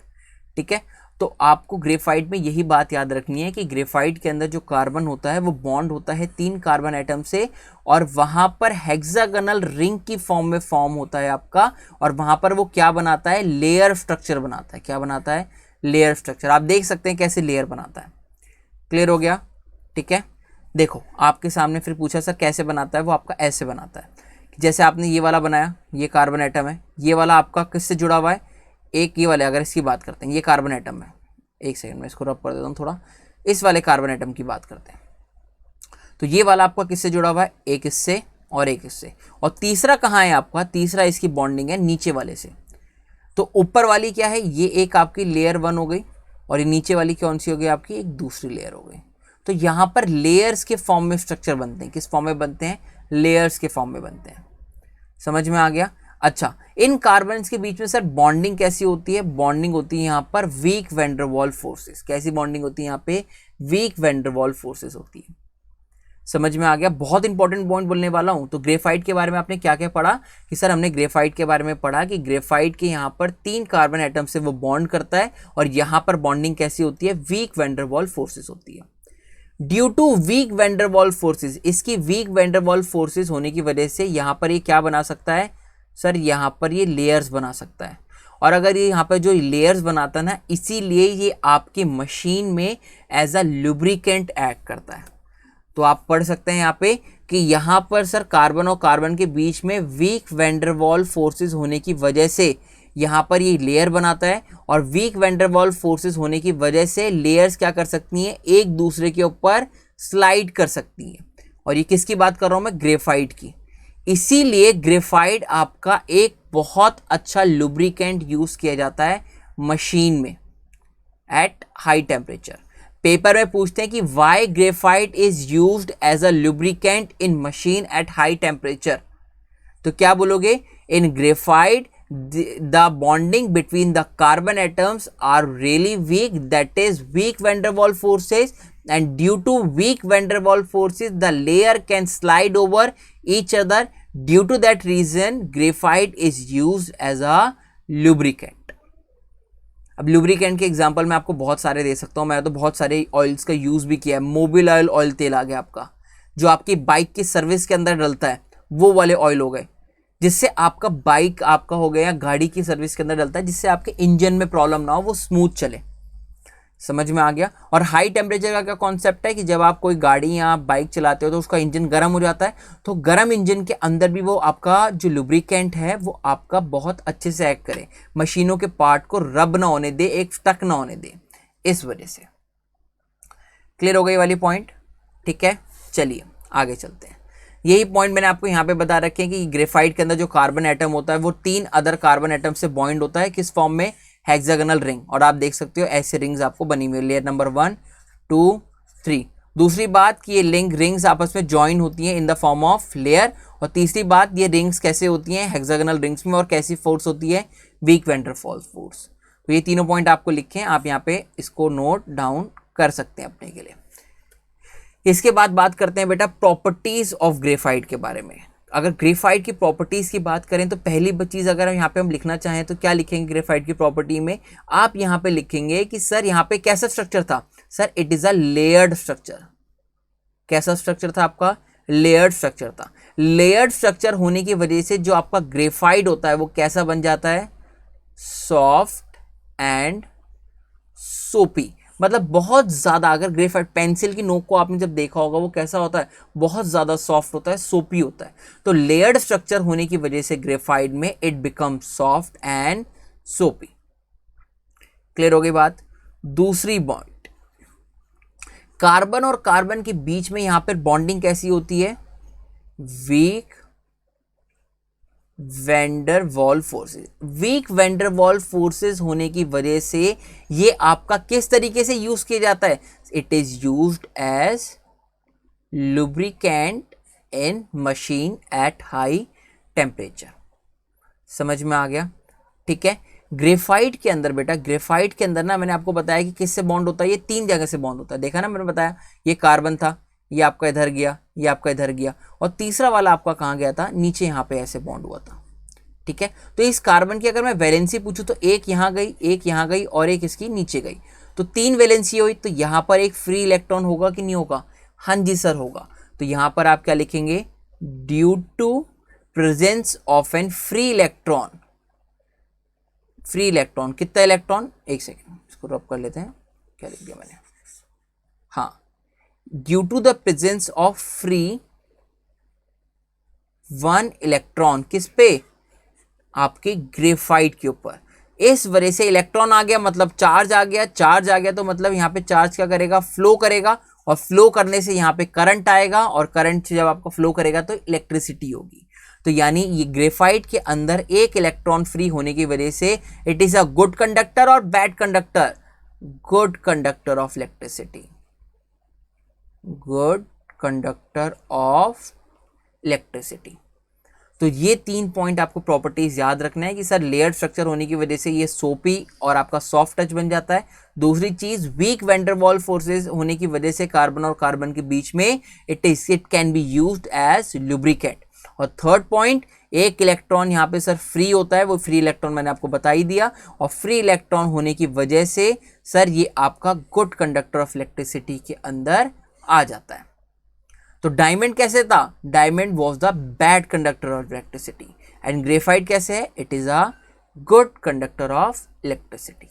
ठीक है। तो आपको ग्रेफाइट में यही बात याद रखनी है कि ग्रेफाइट के अंदर जो कार्बन होता है वो बॉन्ड होता है 3 कार्बन एटम से, और वहाँ पर हेक्सागोनल रिंग की फॉर्म में फॉर्म होता है आपका, और वहाँ पर वो क्या बनाता है, लेयर स्ट्रक्चर बनाता है। क्या बनाता है, लेयर स्ट्रक्चर। आप देख सकते हैं कैसे लेयर बनाता है। क्लियर हो गया, ठीक है। देखो आपके सामने फिर पूछा सर कैसे बनाता है, वो आपका ऐसे बनाता है कि जैसे आपने ये वाला बनाया, ये कार्बन एटम है, ये वाला आपका किससे जुड़ा हुआ है, एक ये वाले अगर इसकी बात करते हैं, ये कार्बन एटम है, एक सेकंड में इसको रब कर देता हूँ थोड़ा, इस वाले कार्बन एटम की बात करते हैं। तो ये वाला आपका किससे जुड़ा हुआ है, एक इससे और एक इससे, और तीसरा कहाँ है आपका, तीसरा इसकी बॉन्डिंग है नीचे वाले से। तो ऊपर वाली क्या है, ये एक आपकी लेयर 1 हो गई, और ये नीचे वाली कौन सी हो गई आपकी, एक दूसरी लेयर हो गई। तो यहाँ पर लेयर्स के फॉर्म में स्ट्रक्चर बनते हैं। किस फॉर्म में बनते हैं, लेयर्स के फॉर्म में बनते हैं। समझ में आ गया? अच्छा, इन कार्बन्स के बीच में सर बॉन्डिंग कैसी होती है, बॉन्डिंग होती है यहाँ पर वीक वैंडरवॉल फोर्सेस। कैसी बॉन्डिंग होती है यहाँ पे, वीक वैंडरवॉल फोर्सेस होती है। समझ में आ गया? बहुत इंपॉर्टेंट पॉइंट बोलने वाला हूँ। तो ग्रेफाइट के बारे में आपने क्या क्या पढ़ा कि सर हमने ग्रेफाइट के बारे में पढ़ा कि ग्रेफाइट के यहाँ पर 3 कार्बन एटम से वो बॉन्ड करता है, और यहाँ पर बॉन्डिंग कैसी होती है, वीक वैंडरवॉल फोर्सेस होती है। Due to weak van der Waals forces, इसकी वीक वैंडरवॉल फोर्सेस होने की वजह से यहाँ पर ये क्या बना सकता है सर, यहाँ पर ये लेयर्स बना सकता है। और अगर ये यहाँ पर जो लेयर्स बनाता है ना, इसीलिए ये आपकी मशीन में एज अ लुब्रिकेंट एक्ट करता है। तो आप पढ़ सकते हैं यहाँ पे कि यहाँ पर सर कार्बन और कार्बन के बीच में वीक वैंडरवॉल फोर्सेस होने की वजह से यहाँ पर ये लेयर बनाता है, और वीक वैंडरवॉल फोर्सेस होने की वजह से लेयर्स क्या कर सकती हैं, एक दूसरे के ऊपर स्लाइड कर सकती हैं। और ये किसकी बात कर रहा हूँ मैं, ग्रेफाइट की। इसीलिए ग्रेफाइट आपका एक बहुत अच्छा लुब्रिकेंट यूज किया जाता है मशीन में एट हाई टेम्परेचर। पेपर में पूछते हैं कि why graphite is used as a lubricant in machine at high temperature. तो क्या बोलोगे, in graphite the bonding between the carbon atoms are really weak, that is weak van der Waals forces, and due to weak van der Waals forces the layer can slide over each other. Due to that reason graphite is used as a lubricant. अब lubricant के example मैं आपको बहुत सारे दे सकता हूँ। मैं तो बहुत सारे ऑयल्स का यूज़ भी किया है। मोबिल ऑयल, ऑयल तेल आ गया आपका, जो आपकी बाइक की सर्विस के अंदर डलता है, वो वाले ऑयल हो गए, जिससे आपका बाइक आपका हो गया, गाड़ी की सर्विस के अंदर डलता है, जिससे आपके इंजन में प्रॉब्लम ना हो, वो स्मूथ चले। समझ में आ गया? और हाई टेम्परेचर का क्या कॉन्सेप्ट है कि जब आप कोई गाड़ी या बाइक चलाते हो तो उसका इंजन गर्म हो जाता है, तो गर्म इंजन के अंदर भी वो आपका जो लुब्रिकेंट है वो आपका बहुत अच्छे से एक्ट करे, मशीनों के पार्ट को रब ना होने दे, एक स्टक ना होने दे, इस वजह से। क्लियर हो गई वाली पॉइंट? ठीक है, चलिए आगे चलते हैं। यही पॉइंट मैंने आपको यहाँ पे बता रखे हैं कि ग्रेफाइट के अंदर जो कार्बन एटम होता है वो 3 अदर कार्बन एटम से बॉन्ड होता है। किस फॉर्म में? Hexagonal ring. और आप देख सकते हो ऐसे रिंग्स आपको बनी हुई, लेयर नंबर 1, 2, 3। दूसरी बात कि ये रिंग्स आपस में ज्वाइन होती हैं in the form of layer. और तीसरी बात, ये रिंग्स कैसे होती हैं हेक्सागोनल रिंग्स में, और कैसी फोर्स होती है, weak van der Waals force. तो ये तीनों पॉइंट आपको लिखे हैं, आप यहाँ पे इसको नोट डाउन कर सकते हैं अपने के लिए। इसके बाद बात करते हैं बेटा प्रॉपर्टीज ऑफ ग्रेफाइट के बारे में। अगर ग्रेफाइट की प्रॉपर्टीज की बात करें तो पहली चीज अगर यहाँ पे हम लिखना चाहें तो क्या लिखेंगे ग्रेफाइट की प्रॉपर्टी में? आप यहाँ पे लिखेंगे कि सर यहाँ पे कैसा स्ट्रक्चर था, sir it is a layered structure. कैसा स्ट्रक्चर था आपका? लेयर्ड स्ट्रक्चर था। लेयर्ड स्ट्रक्चर होने की वजह से जो आपका ग्रेफाइट होता है वो कैसा बन जाता है, सॉफ्ट एंड सोपी। मतलब बहुत ज्यादा, अगर ग्रेफाइट पेंसिल की नोक को आपने जब देखा होगा वो कैसा होता है, बहुत ज्यादा सॉफ्ट होता है, सोपी होता है। तो लेयर्ड स्ट्रक्चर होने की वजह से ग्रेफाइट में इट बिकम सॉफ्ट एंड सोपी। क्लियर हो गई बात। दूसरी बॉन्ड, कार्बन और कार्बन के बीच में यहां पर बॉन्डिंग कैसी होती है, weak van der Waals forces. Weak van der Waals forces होने की वजह से ये आपका किस तरीके से यूज किया जाता है, it is used as lubricant in machine at high temperature. समझ में आ गया, ठीक है। ग्रेफाइट के अंदर बेटा, ग्रेफाइट के अंदर ना मैंने आपको बताया कि किससे बॉन्ड होता है, ये 3 जगह से बॉन्ड होता है। देखा ना मैंने बताया, ये कार्बन था, ये आपका इधर गया, ये आपका इधर गया, और तीसरा वाला आपका कहाँ गया था, नीचे यहाँ पे ऐसे बॉन्ड हुआ था, ठीक है। तो इस कार्बन की अगर मैं वैलेंसी पूछूं तो एक यहाँ गई, एक यहाँ गई और एक इसकी नीचे गई, तो 3 वैलेंसी हुई। तो यहाँ पर एक फ्री इलेक्ट्रॉन होगा कि नहीं होगा, हाँ जी सर होगा। तो यहाँ पर आप क्या लिखेंगे, due to presence of an free electron. Free electron कितना इलेक्ट्रॉन, एक सेकेंड इसको रब कर लेते हैं, क्या लिख दिया मैंने, हाँ, due to the presence of free 1 electron, किस पे, आपके ग्रेफाइट के ऊपर। इस वजह से इलेक्ट्रॉन आ गया मतलब चार्ज आ गया, चार्ज आ गया तो मतलब यहाँ पे चार्ज क्या करेगा, फ्लो करेगा, और फ्लो करने से यहाँ पे करंट आएगा, और करंट से जब आपका फ्लो करेगा तो इलेक्ट्रिसिटी होगी। तो यानी ये ग्रेफाइट के अंदर एक इलेक्ट्रॉन फ्री होने की वजह से it is a good conductor और bad conductor, good conductor of electricity, good conductor of electricity. तो ये 3 पॉइंट आपको प्रॉपर्टीज याद रखना है कि सर लेयर स्ट्रक्चर होने की वजह से ये सोपी और आपका सॉफ्ट टच बन जाता है। दूसरी चीज, वीक वैंडरवॉल फोर्सेस होने की वजह से कार्बन और कार्बन के बीच में it can be used as lubricant. और थर्ड पॉइंट, एक इलेक्ट्रॉन यहाँ पे सर फ्री होता है, वो फ्री इलेक्ट्रॉन मैंने आपको बता ही दिया, और फ्री इलेक्ट्रॉन होने की वजह से सर ये आपका गुड कंडक्टर ऑफ इलेक्ट्रिसिटी के अंदर आ जाता है। तो डायमंड कैसे था, diamond was the bad conductor of electricity, and graphite कैसे है, it is a good conductor of electricity.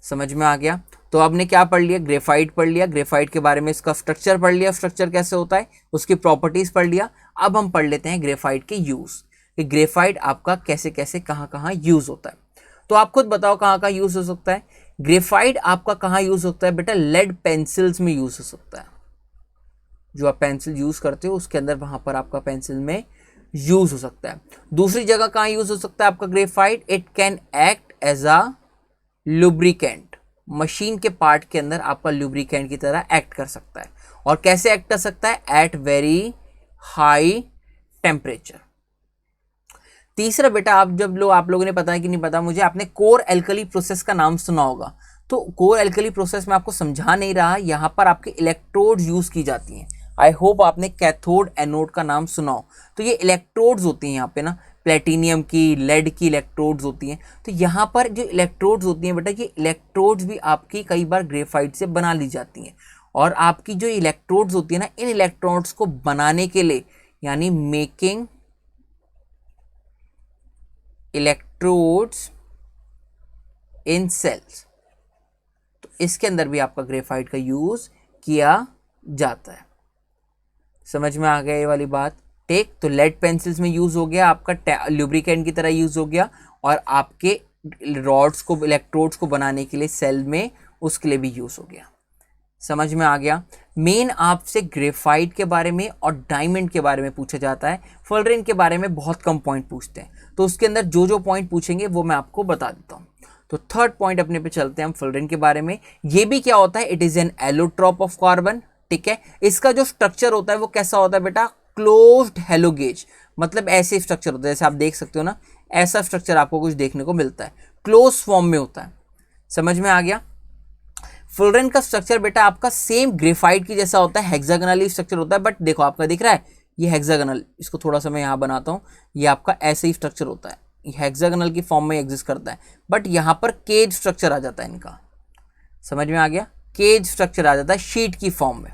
समझ में आ गया। तो आपने क्या पढ़ लिया, ग्रेफाइट पढ़ लिया, ग्रेफाइट के बारे में इसका स्ट्रक्चर पढ़ लिया, स्ट्रक्चर कैसे होता है, उसकी प्रॉपर्टीज पढ़ लिया। अब हम पढ़ लेते हैं ग्रेफाइट के यूज, कि ग्रेफाइट आपका कैसे कैसे कहाँ कहाँ यूज होता है। तो आप खुद बताओ कहाँ कहाँ यूज हो सकता है। ग्रेफाइट आपका कहाँ यूज होता है बेटा, लेड पेंसिल्स में यूज हो सकता है। जो आप पेंसिल यूज करते हो उसके अंदर वहां पर आपका पेंसिल में यूज हो सकता है। दूसरी जगह कहाँ यूज हो सकता है आपका graphite, it can act as a lubricant. Machine के पार्ट के अंदर आपका लुब्रिकेंट की तरह एक्ट कर सकता है। और कैसे एक्ट कर सकता है, एट वेरी हाई टेम्परेचर। तीसरा बेटा, आप लोगों ने पता है कि नहीं पता मुझे, आपने कोर एल्कली प्रोसेस का नाम सुना होगा। तो कोर एल्कली प्रोसेस में आपको समझा नहीं रहा, यहाँ पर आपके इलेक्ट्रोड यूज की जाती हैं। आई होप आपने कैथोड एनोड का नाम सुना हो। तो ये इलेक्ट्रोड्स होती हैं यहाँ पे ना, प्लेटिनियम की, लेड की इलेक्ट्रोड्स होती हैं। तो यहाँ पर जो इलेक्ट्रोड्स होती हैं बेटा, ये इलेक्ट्रोड्स भी आपकी कई बार ग्रेफाइट से बना ली जाती हैं। और आपकी जो इलेक्ट्रोड्स होती है ना, इन इलेक्ट्रोड्स को बनाने के लिए, यानी मेकिंग इलेक्ट्रोड्स इन सेल्स, तो इसके अंदर भी आपका ग्रेफाइट का यूज किया जाता है। समझ में आ गया ये वाली बात, ठीक। तो लेड पेंसिल्स में यूज हो गया, आपका लुब्रिकेंट की तरह यूज हो गया, और आपके रॉड्स को, इलेक्ट्रोड्स को बनाने के लिए सेल में, उसके लिए भी यूज हो गया। समझ में आ गया। मेन आपसे ग्रेफाइट के बारे में और डायमंड के बारे में पूछा जाता है, फुलरिन के बारे में बहुत कम पॉइंट पूछते हैं। तो उसके अंदर जो जो पॉइंट पूछेंगे वो मैं आपको बता देता हूँ। तो थर्ड पॉइंट अपने पे चलते हैं हम फुलरिन के बारे में। ये भी क्या होता है, it is an allotrope of carbon, ठीक है। इसका जो स्ट्रक्चर होता है वो कैसा होता है बेटा, क्लोज्ड हेलोगेज। मतलब ऐसे स्ट्रक्चर होता है, जैसे आप देख सकते हो ना, ऐसा स्ट्रक्चर आपको कुछ देखने को मिलता है, क्लोज फॉर्म में होता है। समझ में आ गया। फुलरिन का स्ट्रक्चर बेटा आपका सेम ग्रेफाइट की जैसा होता है, हेक्सागोनली स्ट्रक्चर होता है। बट देखो आपका दिख रहा है ये हेक्सागोनल, इसको थोड़ा सा मैं यहाँ बनाता हूँ, ये आपका ऐसे ही स्ट्रक्चर होता है, हेक्सागोनल की फॉर्म में एग्जिस्ट करता है। बट यहाँ पर केज स्ट्रक्चर आ जाता है इनका। समझ में आ गया, केज स्ट्रक्चर आ जाता है शीट की फॉर्म में।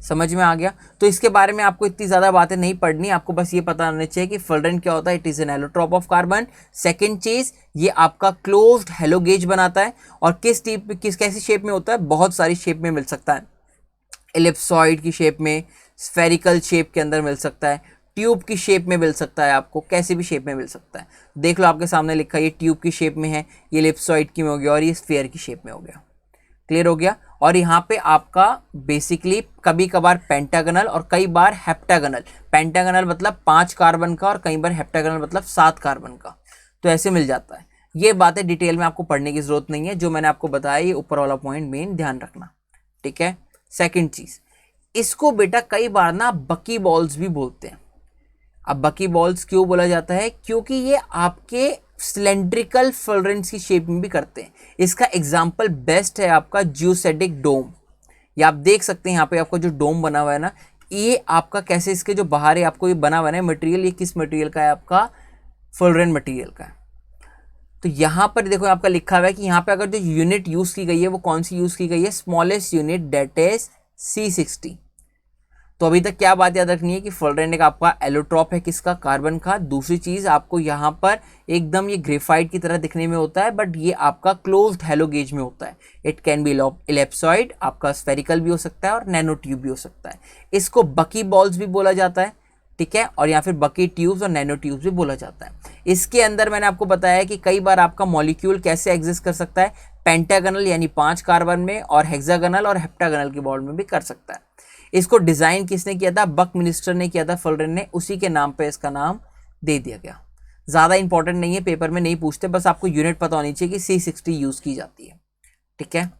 समझ में आ गया। तो इसके बारे में आपको इतनी ज़्यादा बातें नहीं पढ़नी, आपको बस ये पता होना चाहिए कि फुलरेंट क्या होता है, it is an allotrope of carbon. Second चीज़, ये आपका क्लोज्ड हेलो गेज बनाता है, और किस कैसी शेप में होता है, बहुत सारी शेप में मिल सकता है। एलिप्सॉइड की शेप में, स्फेरिकल शेप के अंदर मिल सकता है, ट्यूब की शेप में मिल सकता है, आपको कैसी भी शेप में मिल सकता है। देख लो आपके सामने लिखा है, ये ट्यूब की शेप में है, ये एलिप्सॉइड की में हो गया, और ये स्फीयर की शेप में हो गया। क्लियर हो गया। और यहाँ पे आपका बेसिकली कभी कभार पेंटागनल और कई बार हेप्टागनल, पेंटागनल मतलब 5 कार्बन का, और कई बार हेप्टागनल मतलब 7 कार्बन का, तो ऐसे मिल जाता है। ये बातें डिटेल में आपको पढ़ने की जरूरत नहीं है, जो मैंने आपको बताया ये ऊपर वाला पॉइंट मेन ध्यान रखना, ठीक है। सेकंड चीज, इसको बेटा कई बार ना बकी बॉल्स भी बोलते हैं। अब बकी बॉल्स क्यों बोला जाता है, क्योंकि ये आपके सिलेंड्रिकल फुलरेंट्स की शेप में भी करते हैं। इसका एग्जाम्पल बेस्ट है आपका जियोसेडिक डोम। ये आप देख सकते हैं यहाँ पे आपको जो डोम बना हुआ है ना, ये आपका कैसे इसके जो बाहर है आपको ये बना हुआ है मटेरियल, ये किस मटेरियल का है, आपका फुलरेंट मटेरियल का है। तो यहाँ पर देखो आपका लिखा हुआ है कि यहाँ पे अगर जो यूनिट यूज की गई है वो कौन सी यूज की गई है, smallest unit, date is C60। तो अभी तक क्या बात याद रखनी है कि फुलरेंट एक आपका एलोट्रॉप है, किसका, कार्बन का। दूसरी चीज आपको यहाँ पर एकदम ये ग्रेफाइट की तरह दिखने में होता है, बट ये आपका क्लोज्ड हेलो गेज में होता है। इट कैन बी इलेप्सॉइड, आपका स्फेरिकल भी हो सकता है और नैनो ट्यूब भी हो सकता है। इसको बकी बॉल्स भी बोला जाता है, ठीक है, और या फिर बकी ट्यूब्स और नैनो ट्यूब्स भी बोला जाता है। इसके अंदर मैंने आपको बताया कि कई बार आपका मॉलिक्यूल कैसे एग्जिस्ट कर सकता है, पेंटागनल यानी 5 कार्बन में, और हेक्सागनल और हेप्टागनल की बॉन्ड में भी कर सकता है। इसको डिजाइन किसने किया था, बकमिनिस्टर ने किया था, फुलरेंट ने, उसी के नाम पे इसका नाम दे दिया गया। ज्यादा इंपॉर्टेंट नहीं है, पेपर में नहीं पूछते, बस आपको यूनिट पता होनी चाहिए कि C60 यूज की जाती है, ठीक है।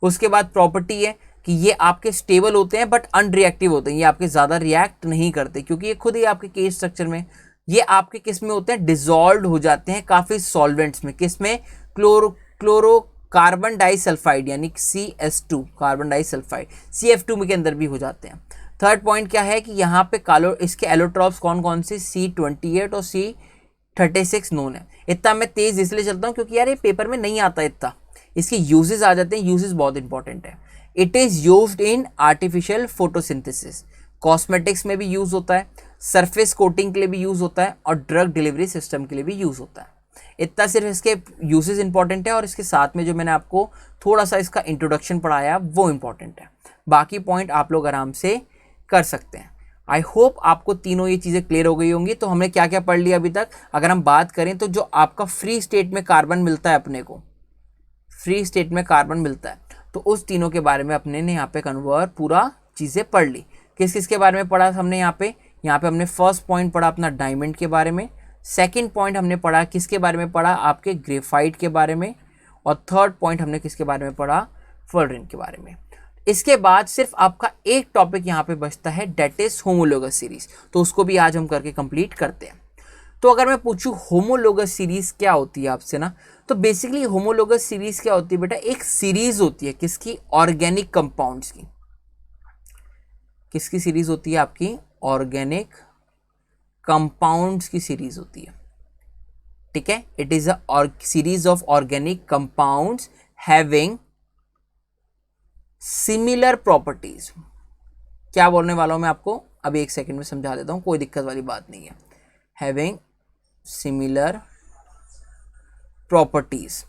उसके बाद प्रॉपर्टी है कि ये आपके स्टेबल होते हैं बट अनरिएक्टिव होते हैं, ये आपके ज्यादा रिएक्ट नहीं करते, क्योंकि ये खुद ही आपके केस स्ट्रक्चर में ये आपके किस में होते हैं, डिसॉल्व हो जाते हैं काफी सॉल्वेंट्स में। किस में, क्लोरो कार्बन डाइसल्फाइड यानी CS2, कार्बन डाइसल्फाइड CF2 में के अंदर भी हो जाते हैं। थर्ड पॉइंट क्या है कि यहाँ पे इसके एलोट्रॉप्स कौन कौन से, C28 और C36 नोन है। इतना मैं तेज इसलिए चलता हूँ क्योंकि यार ये पेपर में नहीं आता इतना, इसके यूजेस आ जाते हैं, यूजेस बहुत इंपॉर्टेंट है। It is used in artificial photosynthesis, cosmetics में भी यूज होता है, सरफेस कोटिंग के लिए भी यूज होता है, और ड्रग डिलीवरी सिस्टम के लिए भी यूज होता है। इतना सिर्फ इसके यूजेस इंपॉर्टेंट है, और इसके साथ में जो मैंने आपको थोड़ा सा इसका इंट्रोडक्शन पढ़ाया वो इंपॉर्टेंट है। बाकी पॉइंट आप लोग आराम से कर सकते हैं। आई होप आपको तीनों ये चीज़ें क्लियर हो गई होंगी। तो हमने क्या क्या पढ़ लिया अभी तक, अगर हम बात करें तो जो आपका फ्री स्टेट में कार्बन मिलता है अपने को, फ्री स्टेट में कार्बन मिलता है, तो उस तीनों के बारे में अपने ने यहाँ पे कन्वर्ट पूरा चीज़ें पढ़ ली। किस किस के बारे में पढ़ा हमने यहाँ पे हमने फर्स्ट पॉइंट पढ़ा अपना डायमंड के बारे में, सेकंड पॉइंट हमने पढ़ा किसके बारे में पढ़ा, आपके ग्रेफाइट के बारे में, और थर्ड पॉइंट हमने किसके बारे में पढ़ा, फुलरेंट के बारे में। इसके बाद सिर्फ आपका एक टॉपिक यहाँ पे बचता है, डेट इज होमोलोगस सीरीज, तो उसको भी आज हम करके कंप्लीट करते हैं। तो अगर मैं पूछूं होमोलोगस सीरीज क्या होती है आपसे ना, तो बेसिकली होमोलोगस सीरीज क्या होती है बेटा, एक सीरीज होती है किसकी, ऑर्गेनिक कंपाउंड्स की। किसकी सीरीज होती है आपकी, ऑर्गेनिक कंपाउंड्स की सीरीज होती है, ठीक है। It is a series of organic compounds having similar properties. क्या बोलने वाला हूं मैं आपको, अभी एक सेकंड में समझा देता हूं, कोई दिक्कत वाली बात नहीं है। Having similar properties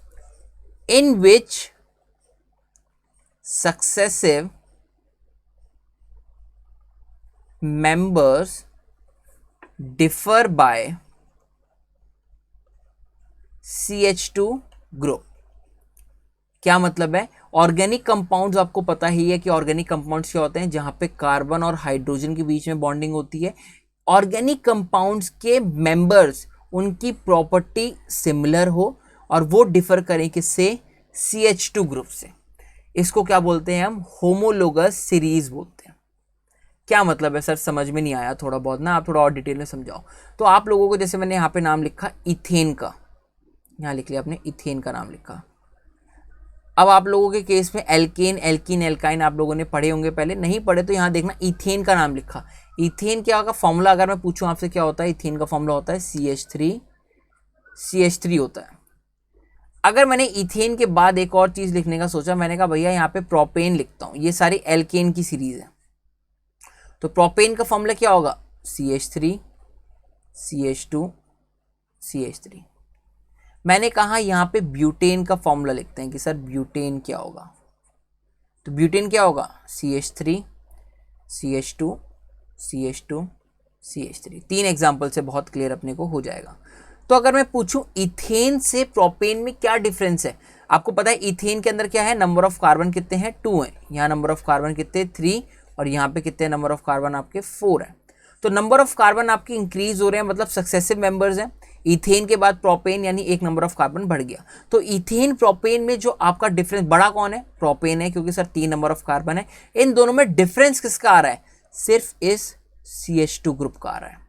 in which successive members differ by CH2 group. क्या मतलब है, ऑर्गेनिक कंपाउंड्स आपको पता ही है कि ऑर्गेनिक कंपाउंड्स क्या होते हैं, जहां पे कार्बन और हाइड्रोजन के बीच में बॉन्डिंग होती है। ऑर्गेनिक कंपाउंड्स के मेंबर्स, उनकी प्रॉपर्टी सिमिलर हो और वो डिफर करें किससे, CH2 ग्रुप से। इसको क्या बोलते हैं हम, होमोलोगस सीरीज बोलते हैं। क्या मतलब है सर, समझ में नहीं आया, थोड़ा बहुत ना आप थोड़ा और डिटेल में समझाओ। तो आप लोगों को, जैसे मैंने यहाँ पे नाम लिखा इथेन का, यहाँ लिख लिया आपने, इथेन का नाम लिखा। अब आप लोगों के केस में एल्केन, एल्कीन, एल्काइन आप लोगों ने पढ़े होंगे, पहले नहीं पढ़े तो यहाँ देखना, इथेन का नाम लिखा। इथेन क्या होगा फॉर्मूला, अगर मैं पूछूं आपसे क्या होता है, इथेन का फॉर्मूला होता है CH3 होता है। अगर मैंने इथेन के बाद एक और चीज लिखने का सोचा, मैंने कहा भैया यहाँ पे प्रोपेन लिखता हूँ, ये सारी एल्केन की सीरीज है, तो प्रोपेन का फॉर्मूला क्या होगा, CH3 CH2 CH3। मैंने कहा यहाँ पे ब्यूटेन का फॉर्मूला लिखते हैं कि सर ब्यूटेन क्या होगा, तो ब्यूटेन क्या होगा, CH3 CH2 CH2 CH3। 3 example से बहुत क्लियर अपने को हो जाएगा। तो अगर मैं पूछूं इथेन से प्रोपेन में क्या डिफरेंस है, आपको पता है इथेन के अंदर क्या है, नंबर ऑफ कार्बन कितने हैं, 2 हैं, यहाँ नंबर ऑफ कार्बन कितने 3, और यहाँ पे कितने नंबर ऑफ कार्बन आपके 4 हैं। तो नंबर ऑफ कार्बन आपके इंक्रीज हो रहे हैं, मतलब सक्सेसिव मेंबर्स हैं। इथेन के बाद प्रोपेन यानी एक नंबर ऑफ कार्बन बढ़ गया। तो इथेन प्रोपेन में जो आपका डिफरेंस बड़ा कौन है, प्रोपेन है, क्योंकि सर 3 नंबर ऑफ कार्बन है। इन दोनों में डिफरेंस किसका आ रहा है, सिर्फ इस CH2 ग्रुप का आ रहा है।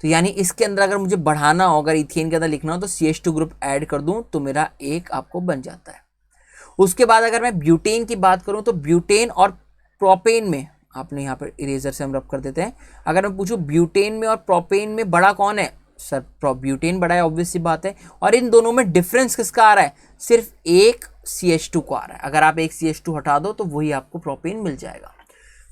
तो यानी इसके अंदर अगर मुझे बढ़ाना हो, अगर इथेन के अंदर लिखना हो तो CH2 ग्रुप ऐड कर दूं तो मेरा एक आपको बन जाता है। उसके बाद अगर मैं ब्यूटेन की बात करूं तो ब्यूटेन और प्रोपेन में, आपने यहाँ पर इरेजर से हम रब कर देते हैं, अगर मैं पूछूं ब्यूटेन में और प्रोपेन में बड़ा कौन है, सर ब्यूटेन बड़ा है, ऑब्वियस सी बात है। और इन दोनों में डिफरेंस किसका आ रहा है, सिर्फ एक CH2 को आ रहा है। अगर आप एक CH2 हटा दो तो वही आपको प्रोपेन मिल जाएगा।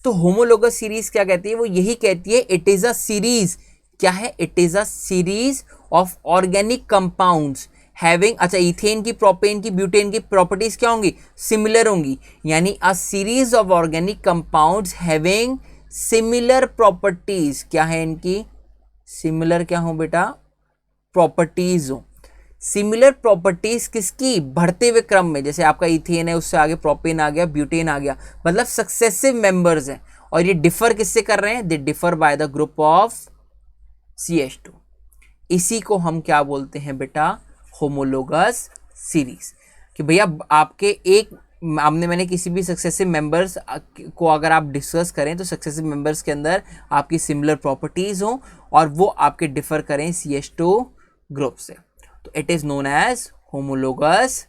तो होमोलोगस सीरीज क्या कहती है, वो यही कहती है इट इज अ सीरीज, क्या है, it is a series of organic compounds having, अच्छा इथेन की, प्रोपेन की, ब्यूटेन की प्रॉपर्टीज क्या होंगी, सिमिलर होंगी। यानी a series of organic compounds having similar properties, क्या है इनकी, सिमिलर क्या हो बेटा, प्रॉपर्टीज हो। सिमिलर प्रॉपर्टीज किसकी, बढ़ते हुए क्रम में, जैसे आपका इथेन है उससे आगे प्रोपेन आ गया, ब्यूटेन आ गया, मतलब सक्सेसिव मेंबर्स हैं। और ये डिफर किससे कर रहे हैं, they differ by the group of CH2। इसी को हम क्या बोलते हैं बेटा, होमोलोगस सीरीज। कि भैया आपके एक मैंने किसी भी सक्सेसिव मेंबर्स को अगर आप डिस्कस करें तो सक्सेसिव मेंबर्स के अंदर आपकी सिमिलर प्रॉपर्टीज हो और वो आपके डिफर करें CH2 ग्रुप से, तो it is known as homologous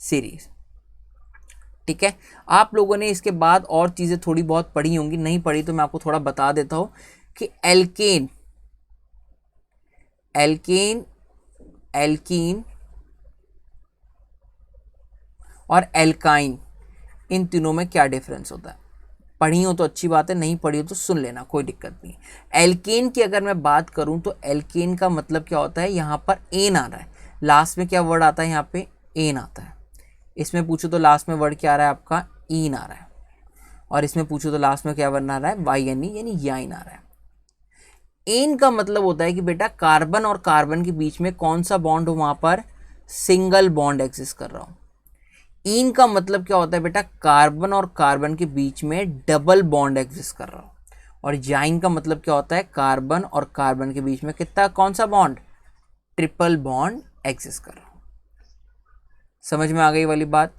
series. ठीक है, आप लोगों ने इसके बाद और चीजें थोड़ी बहुत पढ़ी होंगी, नहीं पढ़ी तो मैं आपको थोड़ा बता देता हूं कि एल्केन एल्कीन और एल्काइन, इन तीनों में क्या डिफरेंस होता है। पढ़ी हो तो अच्छी बात है, नहीं पढ़ी हो तो सुन लेना, कोई दिक्कत नहीं। एल्केन की अगर मैं बात करूं तो एल्केन का मतलब क्या होता है, यहाँ पर एन आ रहा है, लास्ट में क्या वर्ड आता है, यहाँ पे एन आता है। इसमें पूछो तो लास्ट में वर्ड क्या आ रहा है आपका, ईन आ रहा है। और इसमें पूछो तो लास्ट में क्या वर्ड आ रहा है, YNE यानी याइन आ रहा है। एन का मतलब होता है कि बेटा कार्बन और कार्बन के बीच में कौन सा बॉन्ड हो, वहां पर सिंगल बॉन्ड एग्जिस्ट कर रहा हो। इन का मतलब क्या होता है बेटा, कार्बन और कार्बन के बीच में डबल बॉन्ड एग्जिस्ट कर रहा हो। और याइन का मतलब क्या होता है, कार्बन और कार्बन के बीच में कितना, कौन सा बॉन्ड, ट्रिपल बॉन्ड एग्जिस्ट कर रहा हो। समझ में आ गई वाली बात।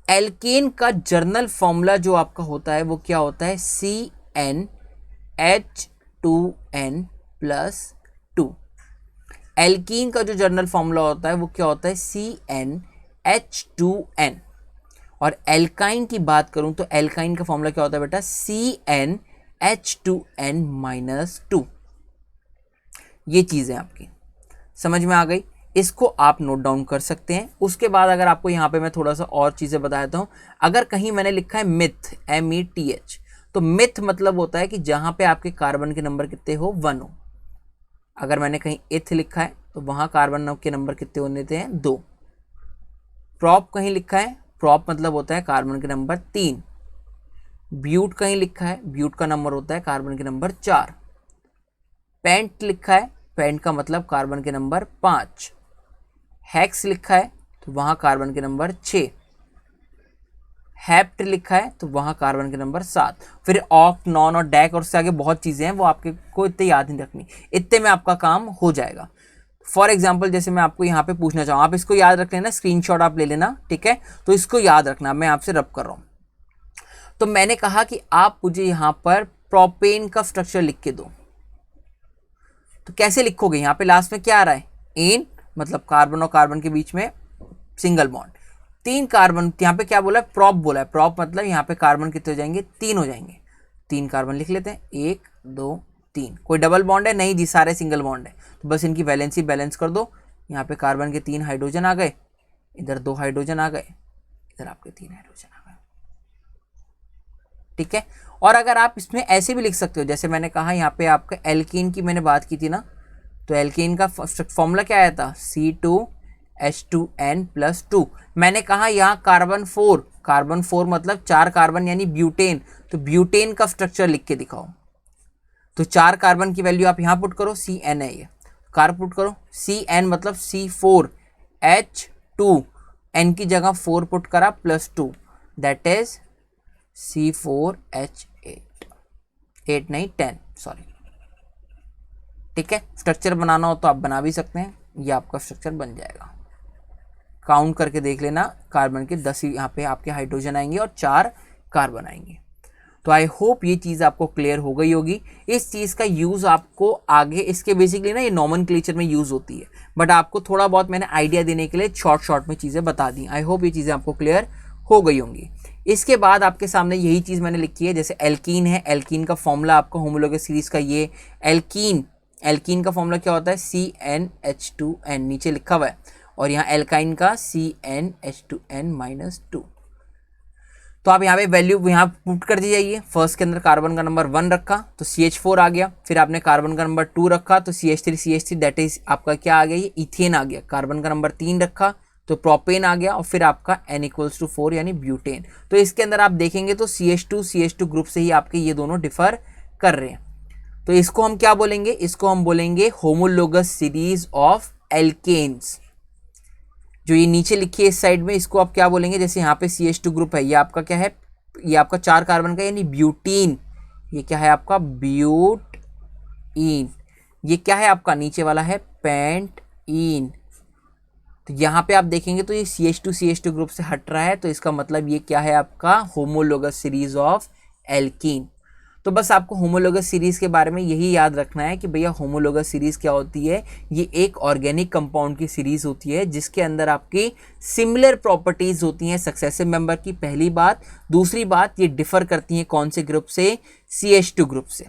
एल्केन का जर्नल फॉर्मूला जो आपका होता है वो क्या होता है, CnH2n+2। एल्कीन का जो जर्नल फॉर्मूला होता है वो क्या होता है, CnH2n। और एल्काइन की बात करूं तो एल्काइन का फॉर्मूला क्या होता है बेटा, CnH2n-2। ये चीजें आपकी समझ में आ गई, इसको आप नोट डाउन कर सकते हैं। उसके बाद अगर आपको यहाँ पे मैं थोड़ा सा और चीजें बता देता हूँ, अगर कहीं मैंने लिखा है मिथ, METH, तो मिथ मतलब होता है कि जहां पे आपके कार्बन के नंबर कितने हो, 1 हो। अगर मैंने कहीं इथ लिखा है तो वहां कार्बन के नंबर कितने होने थे, 2। प्रॉप कहीं लिखा है, प्रॉप मतलब होता है कार्बन के नंबर 3। ब्यूट कहीं लिखा है, ब्यूट का नंबर होता है कार्बन के नंबर 4। पेंट लिखा है, पेंट का मतलब कार्बन के नंबर 5। हेक्स लिखा है तो वहां कार्बन के नंबर 6। हेप्ट लिखा है तो वहां कार्बन के नंबर 7। फिर ऑक्ट, नॉन और डैक और उससे आगे बहुत चीजें हैं, वो आपके को इतने याद नहीं रखनी, इतने में आपका काम हो जाएगा। फॉर एग्जाम्पल जैसे मैं आपको यहाँ पे पूछना चाहूँ, आप इसको याद रख लेना, स्क्रीनशॉट आप ले लेना, ठीक है। तो इसको याद रखना, मैं आपसे रब कर रहा हूँ। तो मैंने कहा कि आप मुझे यहाँ पर प्रोपेन का स्ट्रक्चर लिख के दो, तो कैसे लिखोगे, यहाँ पे लास्ट में क्या आ रहा है, एन, मतलब कार्बन और कार्बन के बीच में सिंगल बॉन्ड, 3 कार्बन, यहाँ पे क्या बोला है, प्रॉप बोला है। प्रॉप मतलब यहाँ पे कार्बन कितने हो जाएंगे, 3 हो जाएंगे। 3 कार्बन लिख लेते हैं, 1 2 3। कोई डबल बॉन्ड है नहीं जी, सारे सिंगल बॉन्ड है, तो बस इनकी वैलेंसी बैलेंस कर दो। यहाँ पे कार्बन के 3 हाइड्रोजन आ गए, इधर 2 हाइड्रोजन आ गए, इधर आपके 3 हाइड्रोजन आ गए। ठीक है। और अगर आप इसमें ऐसे भी लिख सकते हो, जैसे मैंने कहा यहाँ पे आपका एल्कीन की मैंने बात की थी ना, तो एल्कीन का फॉर्मूला क्या आया था, C2H2N+2। मैंने कहा यहाँ कार्बन 4 मतलब 4 कार्बन यानी ब्यूटेन, तो ब्यूटेन का स्ट्रक्चर लिख के दिखाओ। तो 4 कार्बन की वैल्यू आप यहाँ पुट करो, CN है ये, कार्ब पुट करो, CN मतलब C4H2, N की जगह 4 पुट करा +2, दैट इज C4H8, 8 नहीं 10 सॉरी, ठीक है। स्ट्रक्चर बनाना हो तो आप बना भी सकते हैं, ये आपका स्ट्रक्चर बन जाएगा। काउंट करके देख लेना, कार्बन के 10 यहाँ पे आपके हाइड्रोजन आएंगे और 4 कार्बन आएंगे। तो आई होप ये चीज़ आपको क्लियर हो गई होगी। इस चीज़ का यूज़ आपको आगे, इसके बेसिकली ना ये नॉमेनक्लेचर में यूज़ होती है, बट आपको थोड़ा बहुत मैंने आइडिया देने के लिए शॉर्ट में चीज़ें बता दी। आई होप ये चीज़ें आपको क्लियर हो गई होंगी। इसके बाद आपके सामने यही चीज़ मैंने लिखी है, जैसे एल्कीन है, एल्कीन का फॉर्मूला आपका होमोलोगस सीरीज का ये एल्कीन का फॉर्मूला क्या होता है, CnH2n नीचे लिखा हुआ है, और यहाँ एल्काइन का CnH2n-2। तो आप यहाँ पे वैल्यू यहाँ पुट कर दी जाइए। फर्स्ट के अंदर कार्बन का नंबर 1 रखा तो CH4 आ गया, फिर आपने कार्बन का नंबर 2 रखा तो CH3 दैट इज आपका क्या आ गया, ये इथेन आ गया। कार्बन का नंबर 3 रखा तो प्रोपेन आ गया, और फिर आपका N=4 यानी ब्यूटेन। तो इसके अंदर आप देखेंगे तो CH2 ग्रुप से ही आपके ये दोनों डिफर कर रहे हैं। तो इसको हम क्या बोलेंगे, इसको हम बोलेंगे होमोलोगस सीरीज ऑफ एल्केन्स। जो ये नीचे लिखी है इस साइड में, इसको आप क्या बोलेंगे, जैसे यहाँ पे CH2 ग्रुप है, ये आपका क्या है, ये आपका 4 कार्बन का यानी ब्यूटीन, ये क्या है आपका ब्यूटीन, ये क्या है आपका नीचे वाला है पेंटीन। तो यहाँ पे आप देखेंगे तो ये CH2 ग्रुप से हट रहा है, तो इसका मतलब ये क्या है आपका होमोलोगस सीरीज ऑफ एल्कीन। तो बस आपको होमोलोगस सीरीज के बारे में यही याद रखना है कि भैया होमोलोगस सीरीज क्या होती है, ये एक ऑर्गेनिक कंपाउंड की सीरीज होती है जिसके अंदर आपकी सिमिलर प्रॉपर्टीज होती हैं सक्सेसिव मेंबर की, पहली बात। दूसरी बात, ये डिफर करती हैं कौन से ग्रुप से, CH2 ग्रुप से।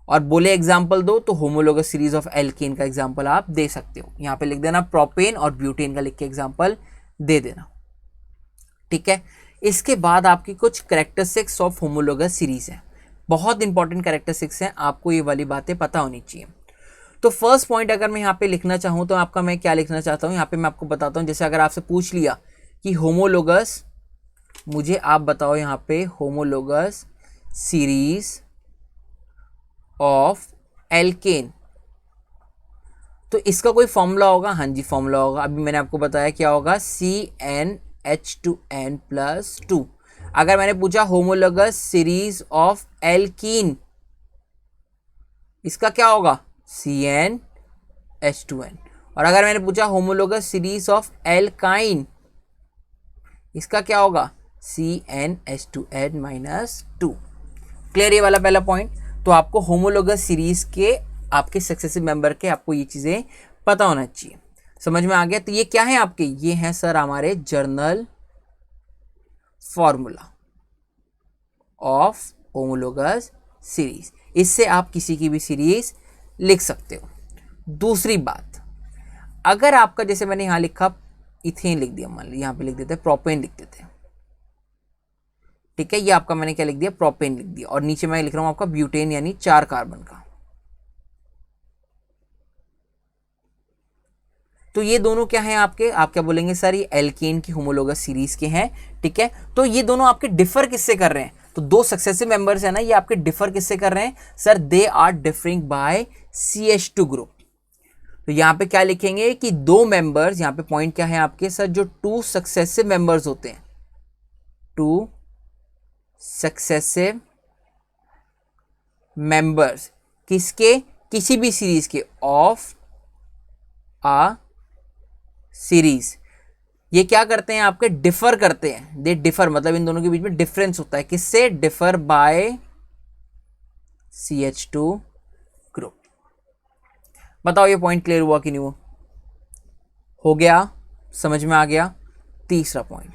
और बोले एग्जाम्पल दो तो होमोलोगस सीरीज ऑफ एल्कीन का एग्जाम्पल आप दे सकते हो, यहाँ पे लिख देना प्रोपेन और ब्यूटेन का लिख के एग्जाम्पल दे देना, ठीक है। इसके बाद आपकी कुछ कैरेक्टरिस्टिक्स ऑफ होमोलोगस सीरीज है, बहुत इंपॉर्टेंट कैरेक्टरिस्टिक्स हैं, आपको ये वाली बातें पता होनी चाहिए। तो फर्स्ट पॉइंट अगर मैं यहाँ पे लिखना चाहूँ तो आपका मैं क्या लिखना चाहता हूँ, यहाँ पे मैं आपको बताता हूँ। जैसे अगर आपसे पूछ लिया कि होमोलोगस, मुझे आप बताओ यहाँ पे होमोलोगस सीरीज ऑफ एल्केन, तो इसका कोई फॉर्मूला होगा, हाँ जी फॉर्मूला होगा। अभी मैंने आपको बताया क्या होगा, CnH2n+2। अगर मैंने पूछा होमोलोगस सीरीज ऑफ एल्कीन, इसका क्या होगा, CnH2n। और अगर मैंने पूछा होमोलोगस सीरीज ऑफ एल्काइन, इसका क्या होगा, CnH2n-2। क्लियर ये वाला पहला पॉइंट। तो आपको होमोलोगस सीरीज के आपके सक्सेसिव मेंबर के आपको ये चीज़ें पता होना चाहिए। समझ में आ गया। तो ये क्या है आपके, ये हैं सर हमारे journal formula of homologous series. इससे आप किसी की भी सीरीज लिख सकते हो। दूसरी बात, अगर आपका जैसे मैंने यहाँ लिखा इथेन लिख दिया, मान लीजिए यहाँ पे लिख देते हैं प्रोपेन लिख देते हैं, ठीक है। ये आपका मैंने क्या लिख दिया, प्रोपेन लिख दिया, और नीचे मैं लिख रहा हूँ आपका ब्यूटेन यानी 4 कार्बन का। तो ये दोनों क्या हैं आपके, आप क्या बोलेंगे सर, ये एल्केन की होमोलोगस सीरीज के हैं, ठीक है। तो ये दोनों आपके डिफर किससे कर रहे हैं, तो दो सक्सेसिव मेंबर्स है ना, ये आपके डिफर किससे कर रहे हैं sir, they are differing by CH2 group. तो यहाँ पे क्या लिखेंगे कि दो मेंबर्स, यहाँ पे पॉइंट क्या है आपके सर, जो 2 सक्सेसिव मेंबर्स होते हैं, 2 सक्सेसिव मेंबर्स किसके, किसी भी सीरीज के, ऑफ आ सीरीज, ये क्या करते हैं आपके, डिफर करते हैं। दे डिफर मतलब इन दोनों के बीच में डिफरेंस होता है, किससे, डिफर बाय CH2 ग्रुप। बताओ ये पॉइंट क्लियर हुआ कि नहीं हुआ, हो गया, समझ में आ गया। तीसरा पॉइंट,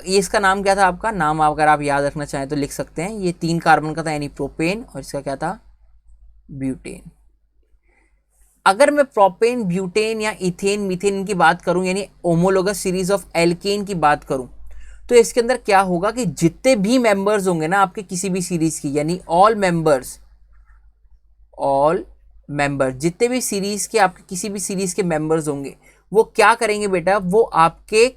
ये इसका नाम क्या था आपका, नाम अगर आप याद रखना चाहें तो लिख सकते हैं। ये 3 कार्बन का था यानी प्रोपेन, और इसका क्या था, ब्यूटेन। अगर मैं प्रोपेन, ब्यूटेन या इथेन, मीथेन की बात करूं, यानी होमोलोगस सीरीज ऑफ एल्केन की बात करूं, तो इसके अंदर क्या होगा कि जितने भी मेंबर्स होंगे ना आपके किसी भी सीरीज की, यानी ऑल मेंबर जितने भी सीरीज के आपके किसी भी सीरीज के मेंबर्स होंगे वो क्या करेंगे बेटा, वो आपके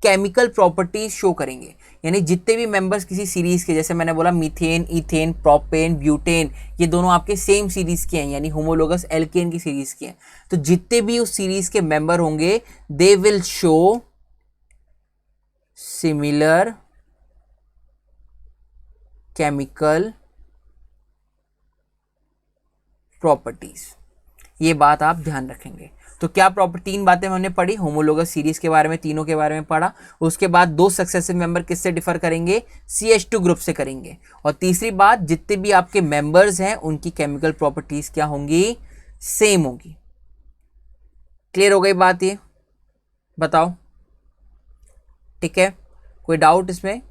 केमिकल प्रॉपर्टीज शो करेंगे। यानी जितने भी मेंबर्स किसी सीरीज के, जैसे मैंने बोला मीथेन, इथेन, प्रोपेन, ब्यूटेन, ये दोनों आपके सेम सीरीज के हैं, यानी होमोलोगस एल्केन की सीरीज के हैं। तो जितने भी उस सीरीज के मेंबर होंगे they will show similar chemical properties. ये बात आप ध्यान रखेंगे। तो क्या प्रॉपर्टी, 3 बातें हमने पढ़ी, होमोलोगस सीरीज के बारे में, तीनों के बारे में पढ़ा। उसके बाद 2 सक्सेसिव मेंबर किससे डिफर करेंगे, CH2 ग्रुप से करेंगे। और तीसरी बात, जितने भी आपके मेंबर्स हैं उनकी केमिकल प्रॉपर्टीज क्या होंगी, सेम होंगी। क्लियर हो गई बात, ये बताओ, ठीक है, कोई डाउट इसमें?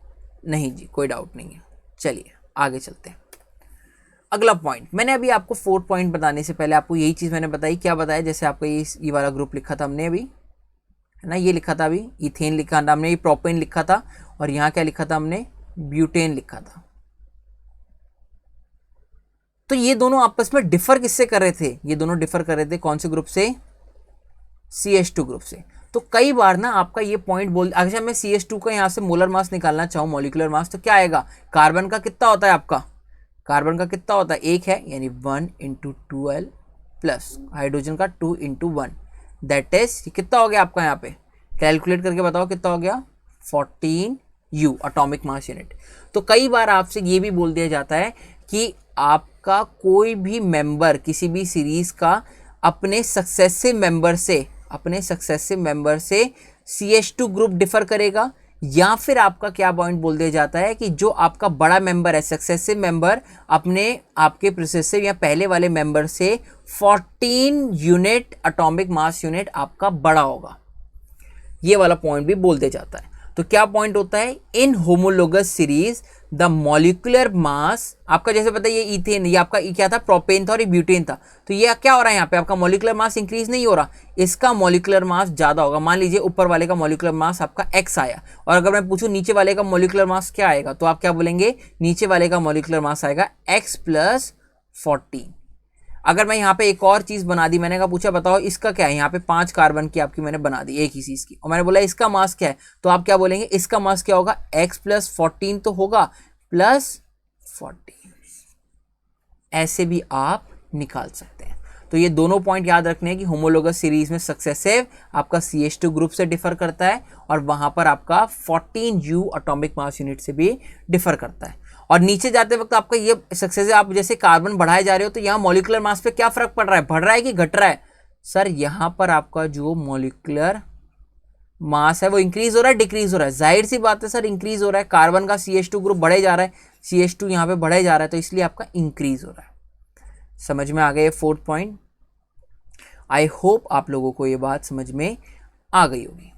नहीं जी, कोई डाउट नहीं है। चलिए आगे चलते हैं। अगला पॉइंट, मैंने अभी आपको 4 पॉइंट बताने से पहले आपको यही चीज़ मैंने बताई, क्या बताया, जैसे आपको ये वाला ग्रुप लिखा था हमने अभी, है ना, ये लिखा था अभी इथेन लिखा था हमने, ये प्रोपेन लिखा था, और यहाँ क्या लिखा था हमने, ब्यूटेन लिखा था। तो ये दोनों आपस में डिफर किससे कर रहे थे, ये दोनों डिफर कर रहे थे कौन से ग्रुप से, CH2 ग्रुप से। तो कई बार ना आपका ये पॉइंट बोल, अगर मैं CH2 का यहाँ से मोलर मास निकालना चाहूँ, मॉलिक्यूलर मास, तो क्या आएगा, कार्बन का कितना होता है आपका, कार्बन का कितना होता है, 1 है, यानी 1 × 2l प्लस हाइड्रोजन का 2 × 1, दैट इज कितना हो गया आपका, यहाँ पे कैलकुलेट करके बताओ कितना हो गया, 14U एटॉमिक मास यूनिट। तो कई बार आपसे ये भी बोल दिया जाता है कि आपका कोई भी मेंबर किसी भी सीरीज का अपने सक्सेसिव मेंबर से CH2 ग्रुप डिफर करेगा, या फिर आपका क्या पॉइंट बोल दिया जाता है कि जो आपका बड़ा मेंबर है, सक्सेसिव मेंबर, अपने आपके प्रोसेसिव या पहले वाले मेंबर से 14 यूनिट एटॉमिक मास यूनिट आपका बड़ा होगा। ये वाला पॉइंट भी बोल दिया जाता है। तो क्या पॉइंट होता है, in homologous series the molecular mass, आपका जैसे पता है ये इथेन, ये आपका क्या था, प्रोपेन था और ये ब्यूटेन था। तो ये क्या हो रहा है, यहाँ पे आपका मॉलिक्यूलर मास इंक्रीज नहीं हो रहा, इसका मॉलिक्यूलर मास ज्यादा होगा। मान लीजिए ऊपर वाले का मॉलिक्यूलर मास आपका x आया, और अगर मैं पूछूं नीचे वाले का मॉलिक्यूलर मास क्या आएगा, तो आप क्या बोलेंगे, नीचे वाले का मॉलिक्यूलर मास आएगा x + 14। अगर मैं यहाँ पे एक और चीज बना दी, मैंने कहा पूछा बताओ इसका क्या है, यहाँ पे 5 कार्बन की आपकी मैंने बना दी एक ही चीज की, और मैंने बोला इसका मास क्या है, तो आप क्या बोलेंगे, इसका मास क्या होगा, x + 14 तो होगा, प्लस 14, ऐसे भी आप निकाल सकते हैं। तो ये दोनों पॉइंट याद रखने हैं कि होमोलोगस सीरीज में सक्सेसिव आपका CH2 ग्रुप से डिफर करता है, और वहां पर आपका 14U एटॉमिक मास यूनिट से भी डिफर करता है। और नीचे जाते वक्त आपका ये सक्सेसिव, आप जैसे कार्बन बढ़ाए जा रहे हो तो यहाँ मॉलिक्यूलर मास पे क्या फर्क पड़ रहा है, बढ़ रहा है कि घट रहा है, सर यहाँ पर आपका जो मॉलिक्यूलर मास है वो इंक्रीज हो रहा है, डिक्रीज हो रहा है, जाहिर सी बात है सर इंक्रीज हो रहा है, कार्बन का CH2 ग्रुप बढ़े जा रहा है, CH2 यहाँ पे बढ़े जा रहा है, तो इसलिए आपका इंक्रीज हो रहा है। समझ में आ गया 4th पॉइंट। आई होप आप लोगों को ये बात समझ में आ गई होगी।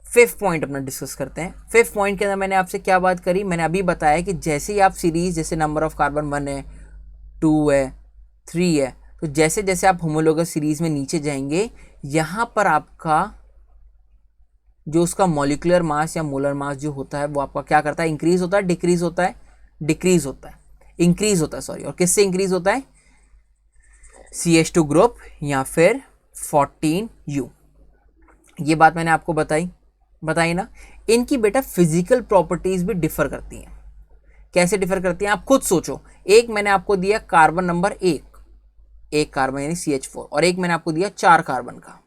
5th पॉइंट अपना डिस्कस करते हैं। 5th पॉइंट के अंदर मैंने आपसे क्या बात करी, मैंने अभी बताया कि जैसे ही आप सीरीज, जैसे नंबर ऑफ कार्बन 1 है, 2 है, 3 है, तो जैसे जैसे आप होमोलोगस सीरीज में नीचे जाएंगे, यहाँ पर आपका जो उसका मॉलिक्यूलर मास या मोलर मास जो होता है वो आपका क्या करता है, इंक्रीज होता है, डिक्रीज होता है, डिक्रीज होता है, इंक्रीज होता है, सॉरी। और किससे इंक्रीज होता है, CH2 ग्रुप या फिर 14U। ये बात मैंने आपको बताई ना। इनकी बेटा फिजिकल प्रॉपर्टीज भी डिफर करती हैं। कैसे डिफर करती हैं आप खुद सोचो। एक मैंने आपको दिया कार्बन नंबर 1 कार्बन यानी CH4, और एक मैंने आपको दिया 4 कार्बन का।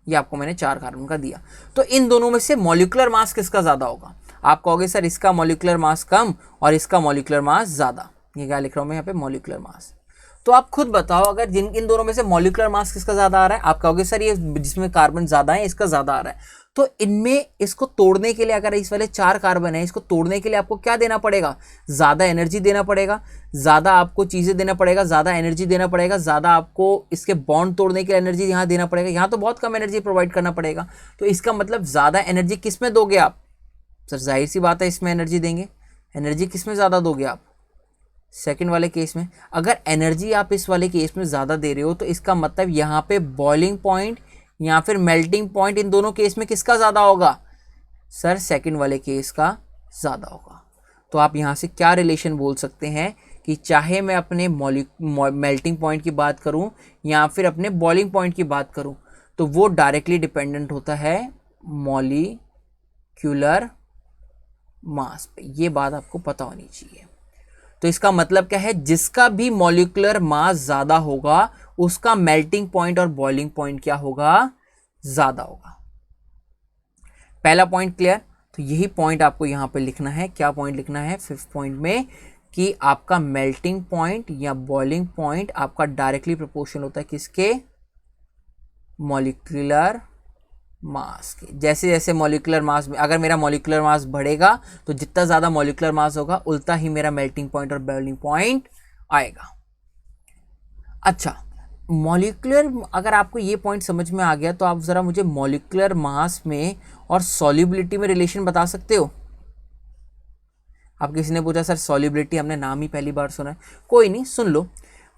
ये आपको मैंने 4 कार्बन का दिया, तो इन दोनों में से मॉलिक्यूलर मास किसका ज्यादा होगा, आप कहोगे सर इसका मॉलिक्यूलर मास कम और इसका मॉलिक्यूलर मास ज्यादा। ये क्या लिख रहा हूं मैं यहाँ पे, मॉलिक्यूलर मास। तो आप खुद बताओ अगर इन दोनों में से मॉलिक्यूलर मास किसका ज्यादा आ रहा है, आप कहोगे सर ये जिसमें कार्बन ज्यादा है इसका ज्यादा आ रहा है। तो इनमें इसको तोड़ने के लिए, अगर इस वाले 4 कार्बन है, इसको तोड़ने के लिए आपको क्या देना पड़ेगा, ज्यादा एनर्जी देना पड़ेगा, ज्यादा आपको चीजें देना पड़ेगा, ज्यादा एनर्जी देना पड़ेगा, ज्यादा आपको इसके बॉन्ड तोड़ने के लिए एनर्जी यहाँ देना पड़ेगा। यहाँ तो बहुत कम एनर्जी प्रोवाइड करना पड़ेगा। तो इसका मतलब ज्यादा एनर्जी किस में दोगे आप, सर जाहिर सी बात है इसमें एनर्जी देंगे। एनर्जी किस में ज्यादा दोगे आप, सेकंड वाले केस में। अगर एनर्जी आप इस वाले केस में ज़्यादा दे रहे हो तो इसका मतलब यहाँ पे बॉइलिंग पॉइंट या फिर मेल्टिंग पॉइंट इन दोनों केस में किसका ज़्यादा होगा? सर सेकंड वाले केस का ज़्यादा होगा। तो आप यहाँ से क्या रिलेशन बोल सकते हैं कि चाहे मैं अपने मेल्टिंग पॉइंट की बात करूँ या फिर अपने बॉइलिंग पॉइंट की बात करूँ, तो वो डायरेक्टली डिपेंडेंट होता है मॉलिक्यूलर मास पे। ये बात आपको पता होनी चाहिए। तो इसका मतलब क्या है, जिसका भी मॉलिक्यूलर मास ज़्यादा होगा उसका मेल्टिंग पॉइंट और बॉइलिंग पॉइंट क्या होगा? ज़्यादा होगा। पहला पॉइंट क्लियर? तो यही पॉइंट आपको यहाँ पे लिखना है। क्या पॉइंट लिखना है 5th पॉइंट में? कि आपका मेल्टिंग पॉइंट या बॉइलिंग पॉइंट आपका डायरेक्टली प्रोपोर्शनल होता है किसके? मॉलिक्यूलर मास के। जैसे जैसे मॉलिक्यूलर मास में, अगर मेरा मॉलिक्यूलर मास बढ़ेगा तो जितना ज़्यादा मॉलिक्यूलर मास होगा उतना ही मेरा मेल्टिंग पॉइंट और बॉइलिंग पॉइंट आएगा। अच्छा, मॉलिक्यूलर, अगर आपको ये पॉइंट समझ में आ गया तो आप ज़रा मुझे मॉलिक्यूलर मास में और सॉल्युबिलिटी में रिलेशन बता सकते हो? आप किसी ने पूछा सर सॉल्युबिलिटी, हमने नाम ही पहली बार सुना है। कोई नहीं, सुन लो।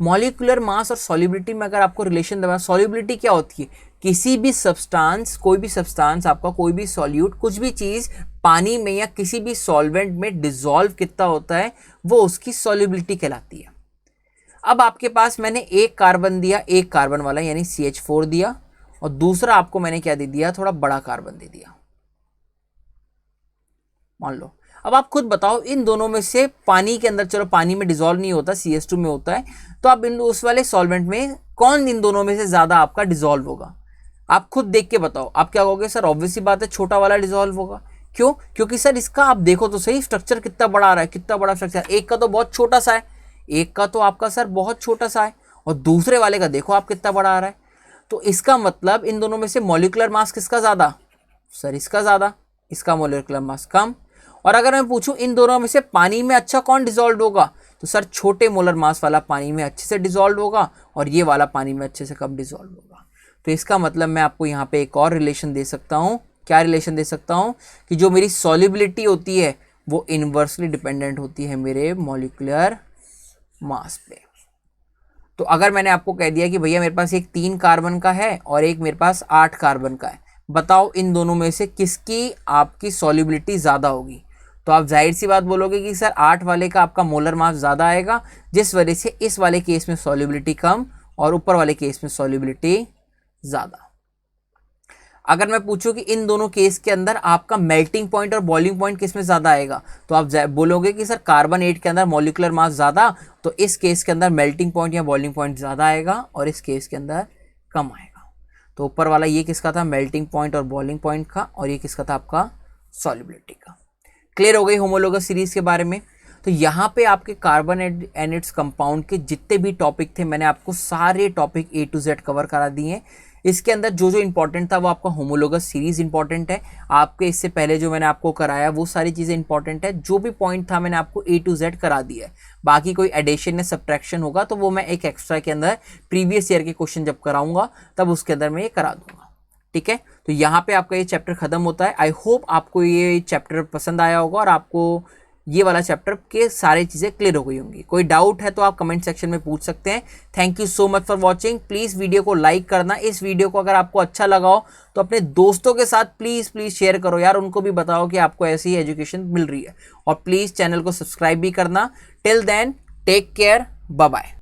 मॉलिक्यूलर मास और सॉल्युबिलिटी में अगर आपको रिलेशन दबा, सॉल्युबिलिटी क्या होती है? किसी भी सब्सटेंस, कोई भी सब्सटेंस आपका, कोई भी सॉल्यूट, कुछ भी चीज़ पानी में या किसी भी सॉल्वेंट में डिसॉल्व कितना होता है, वो उसकी सॉल्युबिलिटी कहलाती है। अब आपके पास मैंने एक कार्बन दिया, एक कार्बन वाला यानी CH4 दिया, और दूसरा आपको मैंने क्या दे दिया? थोड़ा बड़ा कार्बन दे दिया, मान लो। अब आप खुद बताओ, इन दोनों में से पानी के अंदर, चलो पानी में डिसॉल्व नहीं होता, CH2 में होता है, तो आप इन उस वाले सॉल्वेंट में कौन इन दोनों में से ज़्यादा आपका डिसॉल्व होगा? आप खुद देख के बताओ। आप क्या कहोगे? सर ऑब्वियस सी बात है छोटा वाला डिसॉल्व होगा। क्यों? क्योंकि सर इसका आप देखो तो सही, स्ट्रक्चर कितना बड़ा आ रहा है, कितना बड़ा स्ट्रक्चर। एक का तो बहुत छोटा सा है, एक का तो आपका सर बहुत छोटा सा है, और दूसरे वाले का देखो आप कितना बड़ा आ रहा है। तो इसका मतलब इन दोनों में से मॉलिक्यूलर मास किसका ज़्यादा? सर इसका ज़्यादा, इसका मॉलिक्यूलर मास कम। और अगर मैं पूछूं इन दोनों में से पानी में अच्छा कौन डिसॉल्व होगा, तो सर छोटे मोलर मास वाला पानी में अच्छे से डिसॉल्व होगा, और ये वाला पानी में अच्छे से कम डिसॉल्व होगा। तो इसका मतलब मैं आपको यहाँ पे एक और रिलेशन दे सकता हूँ। क्या रिलेशन दे सकता हूँ? कि जो मेरी सॉल्युबिलिटी होती है वो इन्वर्सली डिपेंडेंट होती है मेरे मॉलिक्यूलर मास पे। तो अगर मैंने आपको कह दिया कि भैया मेरे पास एक 3 कार्बन का है और एक मेरे पास 8 कार्बन का है, बताओ इन दोनों में से किसकी आपकी सॉल्युबिलिटी ज़्यादा होगी? तो आप जाहिर सी बात बोलोगे कि सर 8 वाले का आपका मोलर मास ज़्यादा आएगा, जिस वजह से इस वाले केस में सॉल्युबिलिटी कम और ऊपर वाले केस में सॉल्युबिलिटी ज़्यादा। अगर मैं पूछूं कि इन दोनों केस के अंदर आपका मेल्टिंग पॉइंट और बॉइलिंग पॉइंट किस में ज़्यादा आएगा, तो आप बोलोगे कि सर कार्बन 8 के अंदर मॉलिक्यूलर मास ज़्यादा, तो इस केस के अंदर मेल्टिंग पॉइंट या बॉइलिंग पॉइंट ज़्यादा आएगा और इस केस के अंदर कम आएगा। तो ऊपर वाला ये किसका था? मेल्टिंग पॉइंट और बॉइलिंग पॉइंट का, और ये किसका था? आपका सॉल्युबिलिटी का। क्लियर हो गई होमोलोगस सीरीज के बारे में? तो यहाँ पे आपके कार्बन एंड इट्स कंपाउंड के जितने भी टॉपिक थे मैंने आपको सारे topic A to Z cover करा दिए हैं। इसके अंदर जो जो इंपॉर्टेंट था वो आपका होमोलोगस सीरीज इंपॉर्टेंट है, आपके इससे पहले जो मैंने आपको कराया वो सारी चीज़ें इंपॉर्टेंट है, जो भी पॉइंट था मैंने आपको A to Z करा दिया है। बाकी कोई एडिशन या सब्ट्रैक्शन होगा तो वो मैं एक एक्स्ट्रा के अंदर प्रीवियस ईयर के क्वेश्चन जब कराऊंगा तब उसके अंदर मैं ये करा दूंगा। ठीक है, तो यहाँ पे आपका ये चैप्टर खत्म होता है। आई होप आपको ये चैप्टर पसंद आया होगा और आपको ये वाला चैप्टर के सारी चीज़ें क्लियर हो गई होंगी। कोई डाउट है तो आप कमेंट सेक्शन में पूछ सकते हैं। Thank you so much for watching. Please video को लाइक करना। इस वीडियो को अगर आपको अच्छा लगा हो तो अपने दोस्तों के साथ प्लीज़ शेयर करो यार, उनको भी बताओ कि आपको ऐसी ही एजुकेशन मिल रही है। और प्लीज़ चैनल को सब्सक्राइब भी करना। Till then take care, bye bye.